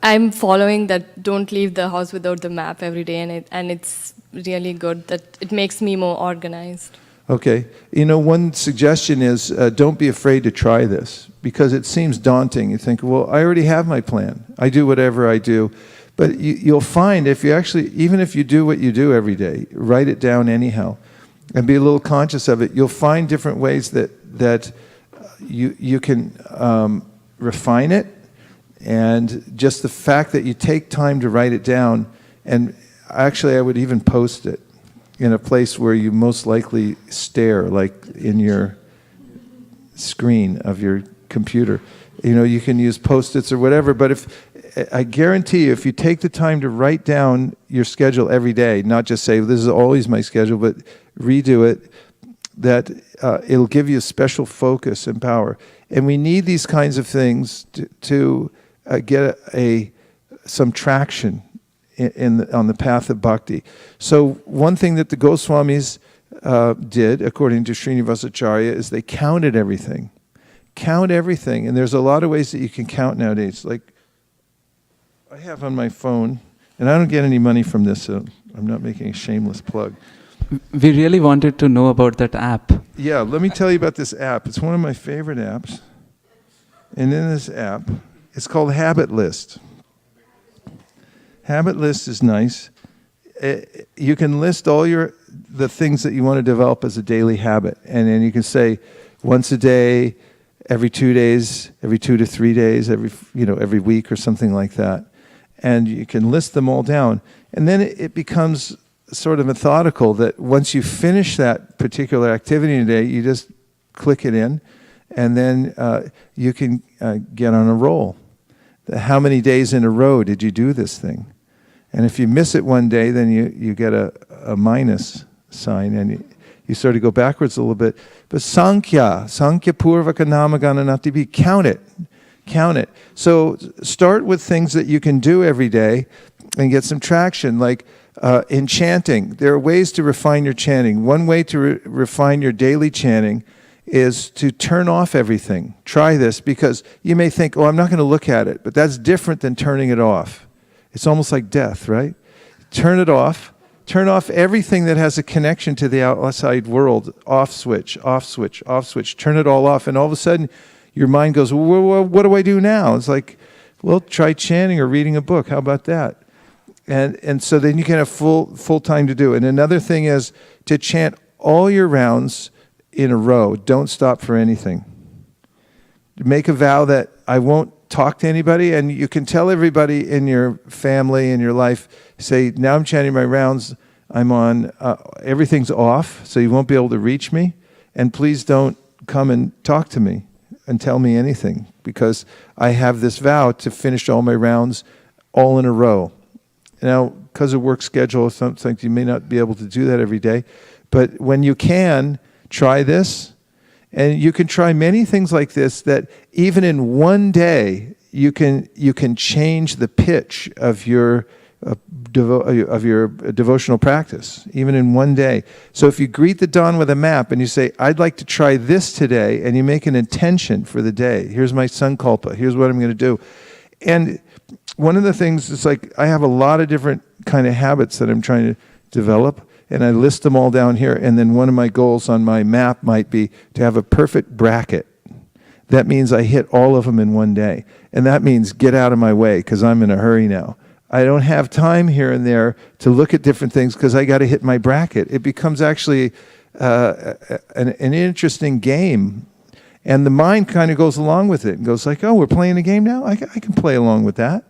I'm following that don't leave the house without the map every day, and it's really good that it makes me more organized. Okay. One suggestion is don't be afraid to try this because it seems daunting. You think, well, I already have my plan. I do whatever I do. But you'll find even if you do what you do every day, write it down anyhow, and be a little conscious of it, you'll find different ways that you can refine it. And just the fact that you take time to write it down, and actually I would even post it in a place where you most likely stare, like in your screen of your computer. You can use Post-its or whatever, but I guarantee you, if you take the time to write down your schedule every day, not just say, this is always my schedule, but redo it, that it'll give you a special focus and power. And we need these kinds of things to get some traction on the path of bhakti. So one thing that the Goswamis did, according to Srinivasacharya, is they counted everything. Count everything. And there's a lot of ways that you can count nowadays. Like, I have on my phone, and I don't get any money from this, so I'm not making a shameless plug. We really wanted to know about that app. Yeah, let me tell you about this app. It's one of my favorite apps. And in this app, it's called Habit List. Habit List is nice. You can list all the things that you want to develop as a daily habit. And then you can say once a day, every 2 days, every 2 to 3 days, every week or something like that. And you can list them all down. And then it becomes sort of methodical that once you finish that particular activity in a day, you just click it in, and then you can get on a roll. How many days in a row did you do this thing? And if you miss it one day, then you get a minus sign, and you sort of go backwards a little bit. But Sankhya Purvaka Namagana Natibi, count it. So start with things that you can do every day and get some traction, like in chanting. There are ways to refine your chanting. One way to refine your daily chanting is to turn off everything. Try this, because you may think, I'm not going to look at it, but that's different than turning it off. It's almost like death, right? Turn it off. Turn off everything that has a connection to the outside world. Off switch, off switch, off switch. Turn it all off, and all of a sudden your mind goes, well, what do I do now? It's like, well, try chanting or reading a book. How about that? And so then you can have full time to do it. And another thing is to chant all your rounds in a row. Don't stop for anything. Make a vow that I won't talk to anybody, and you can tell everybody in your family, in your life, say, now I'm chanting my rounds, I'm on, everything's off, so you won't be able to reach me, and please don't come and talk to me and tell me anything, because I have this vow to finish all my rounds all in a row. Now, because of work schedule or something, you may not be able to do that every day, but when you can, try this. And you can try many things like this, that even in one day you can change the pitch of your devotional practice, even in one day. So if you greet the dawn with a map and you say, I'd like to try this today, and you make an intention for the day. Here's my sankalpa. Here's what I'm going to do. And one of the things is, like, I have a lot of different kind of habits that I'm trying to develop, and I list them all down here. And then one of my goals on my map might be to have a perfect bracket. That means I hit all of them in one day. And that means get out of my way, because I'm in a hurry now. I don't have time here and there to look at different things, because I got to hit my bracket. It becomes actually an interesting game. And the mind kind of goes along with it and goes like, we're playing a game now? I can play along with that.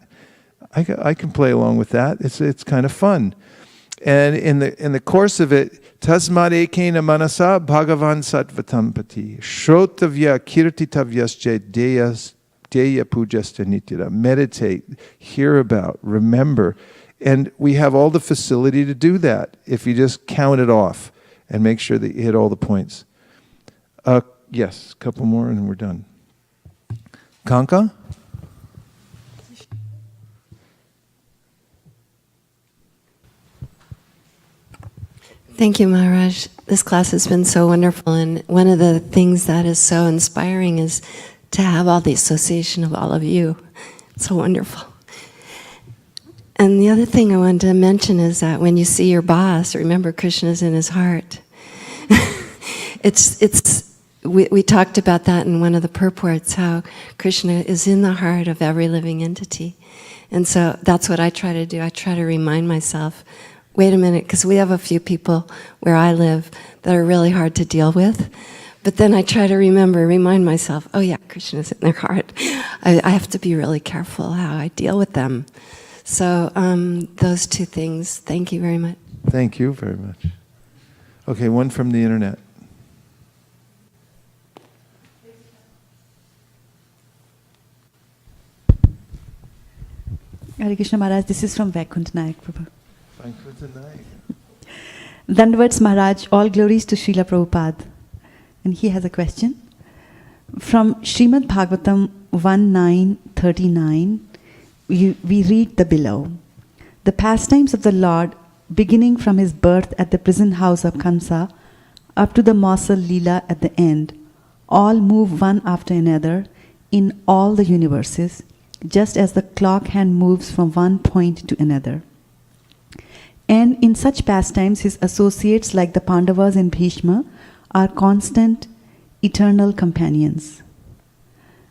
I can play along with that. It's kind of fun. And in the course of it, tasmad ekena manasa bhagavan sattvatam shrotavya kirtitavyasche deya pujasta nitya. Meditate, hear about, remember. And we have all the facility to do that if you just count it off and make sure that you hit all the points. Yes, a couple more and we're done. Kanka? Thank you, Maharaj. This class has been so wonderful, and one of the things that is so inspiring is to have all the association of all of you. It's so wonderful. And the other thing I wanted to mention is that when you see your boss, remember Krishna's in his heart. We talked about that in one of the purports, how Krishna is in the heart of every living entity. And so that's what I try to do. I try to remind myself wait a minute, because we have a few people where I live that are really hard to deal with. But then I try to remind myself, oh yeah, Krishna's in their heart. I have to be really careful how I deal with them. So those two things, thank you very much. Thank you very much. Okay, one from the internet. Hare Krishna Maharaj, this is from Vaikunt Nayak Prabhu. Dandavats Maharaj, all glories to Srila Prabhupada. And he has a question. From Srimad Bhagavatam 1.9.39, we read the below. The pastimes of the Lord, beginning from his birth at the prison house of Kamsa, up to the Mausal Leela at the end, all move one after another in all the universes, just as the clock hand moves from one point to another. And in such pastimes, his associates like the Pandavas and Bhishma are constant, eternal companions.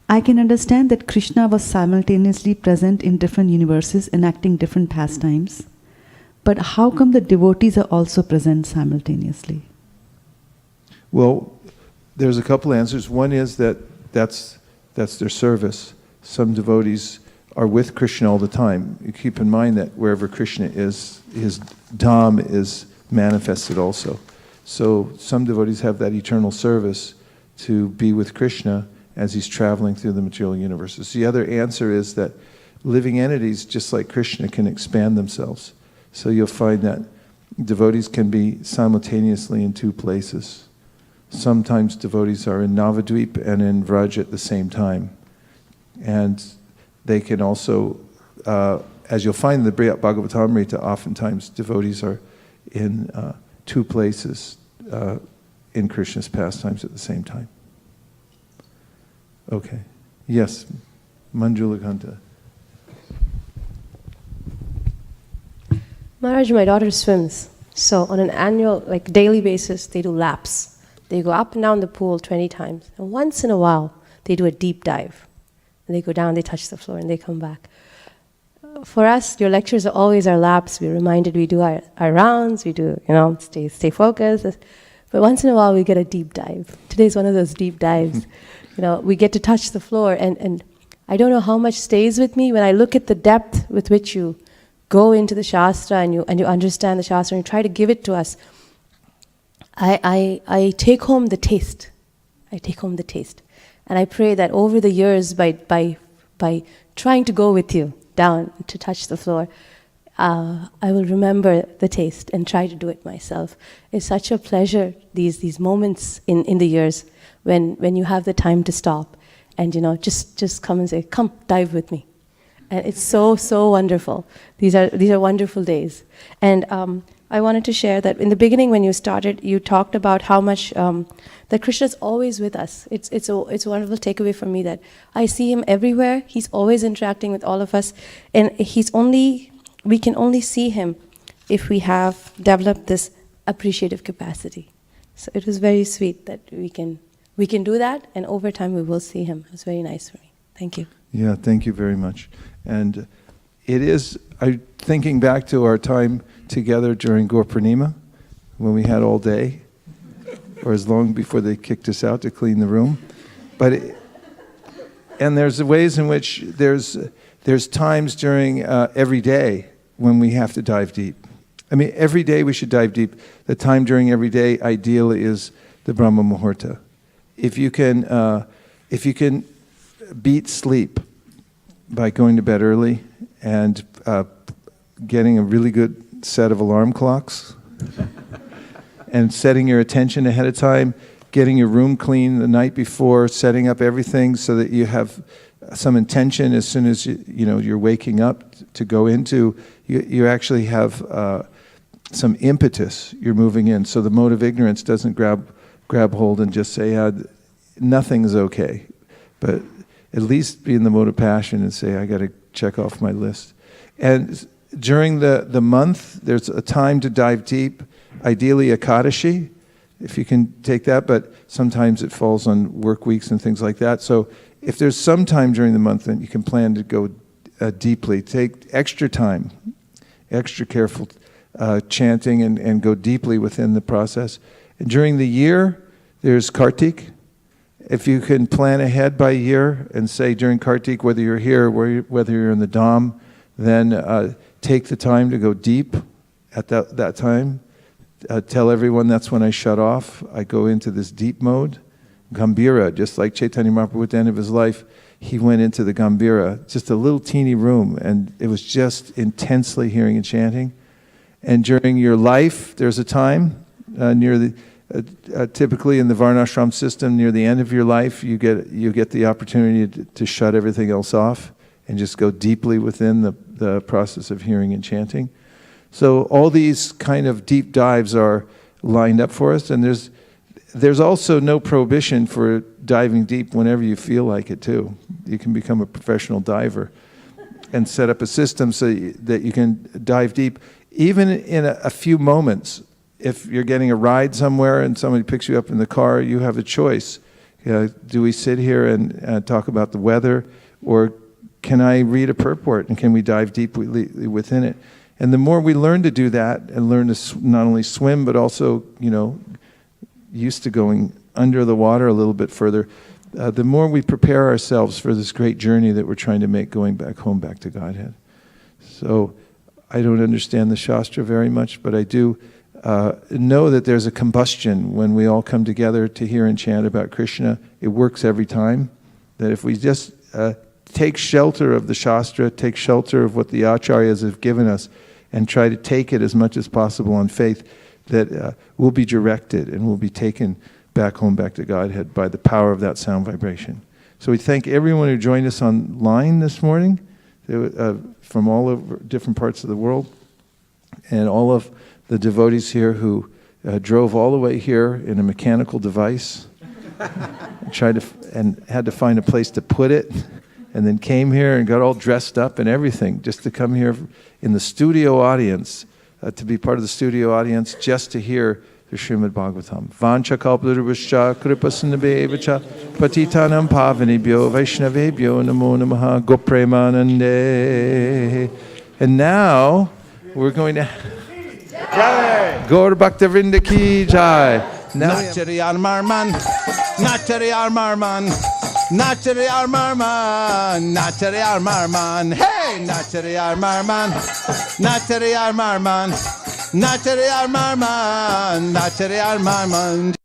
I can understand that Krishna was simultaneously present in different universes enacting different pastimes, but how come the devotees are also present simultaneously? Well, there's a couple answers. One is that's their service. Some devotees are with Krishna all the time. You keep in mind that wherever Krishna is, his Dham is manifested also. So some devotees have that eternal service to be with Krishna as he's traveling through the material universes. The other answer is that living entities, just like Krishna, can expand themselves. So you'll find that devotees can be simultaneously in two places. Sometimes devotees are in Navadvip and in Vraj at the same time. And they can also, as you'll find in the Bhagavatamrita, oftentimes devotees are in two places in Krishna's pastimes at the same time. Okay. Yes, Manjulakanta. Maharaj, my daughter swims. So on an annual, daily basis, they do laps. They go up and down the pool 20 times. And once in a while, they do a deep dive. And they go down, they touch the floor, and they come back. For us, your lectures are always our laps. We're reminded we do our rounds, we do, stay focused. But once in a while, we get a deep dive. Today's one of those deep dives. We get to touch the floor, and I don't know how much stays with me when I look at the depth with which you go into the Shastra and you understand the Shastra and you try to give it to us. I take home the taste. I take home the taste. And I pray that over the years, by trying to go with you down to touch the floor, I will remember the taste and try to do it myself. It's such a pleasure, these moments in the years when you have the time to stop and just come and say, come, dive with me. And it's so wonderful. These are wonderful days. And I wanted to share that in the beginning when you started, you talked about how much that Krishna is always with us. It's a wonderful takeaway for me that I see him everywhere. He's always interacting with all of us, and we can only see him if we have developed this appreciative capacity. So it was very sweet that we can do that, and over time we will see him. It was very nice for me. Thank you. Yeah, thank you very much. And it is, thinking back to our time together during Gaur Purnima, when we had all day, or as long before they kicked us out to clean the room. And there's ways in which there's times during every day when we have to dive deep. I mean, every day we should dive deep. The time during every day, ideally, is the Brahma Muhurta. If you can beat sleep by going to bed early and getting a really good set of alarm clocks and setting your attention ahead of time, getting your room clean the night before, setting up everything so that you have some intention as soon as you're waking up to go into, you actually have some impetus. You're moving in, so the mode of ignorance doesn't grab hold and just say, nothing's okay. But at least be in the mode of passion and say, I got to check off my list. And during the month, there's a time to dive deep, ideally Ekadashi, if you can take that, but sometimes it falls on work weeks and things like that. So if there's some time during the month, then you can plan to go deeply. Take extra time, extra careful chanting and go deeply within the process. And during the year, there's Kartik. If you can plan ahead by year and say during Kartik, whether you're here, whether you're in the Dham, then take the time to go deep at that time. Tell everyone that's when I shut off. I go into this deep mode. Gambhira, just like Chaitanya Mahaprabhu at the end of his life, he went into the Gambhira, just a little teeny room, and it was just intensely hearing and chanting. And during your life, there's a time near the typically in the Varnashram system, near the end of your life, you get the opportunity to shut everything else off and just go deeply within the process of hearing and chanting. So all these kind of deep dives are lined up for us, and there's also no prohibition for diving deep whenever you feel like it too. You can become a professional diver and set up a system so that you can dive deep, even in a few moments. If you're getting a ride somewhere and somebody picks you up in the car, you have a choice. Do we sit here and talk about the weather, or can I read a purport and can we dive deeply within it? And the more we learn to do that and learn to not only swim but also, used to going under the water a little bit further, the more we prepare ourselves for this great journey that we're trying to make going back home, back to Godhead. So I don't understand the Shastra very much, but I do know that there's a combustion when we all come together to hear and chant about Krishna. It works every time. That if we just take shelter of the Shastra, take shelter of what the Acharyas have given us, and try to take it as much as possible on faith, that we'll be directed and we'll be taken back home, back to Godhead by the power of that sound vibration. So we thank everyone who joined us online this morning, from all over different parts of the world, and all of the devotees here who drove all the way here in a mechanical device, and had to find a place to put it, and then came here and got all dressed up and everything just to come here in the studio audience, to be part of the studio audience, just to hear the Srimad Bhagavatam. Vancha kalpadurvascha kripasinabhevacha patitanam pavanebhyo vaishnavebhyo namo namaha gopremanande. And now we're going to Gaur Bhakta Vrinda ki jai. Nachariyar Marman, Nachariyar Marman, Nachariyar Marman, Nachariyar Marman, hey, Nachariyar Marman, Nachariyar Marman, Nachariyar Marman, Nachariyar Marman.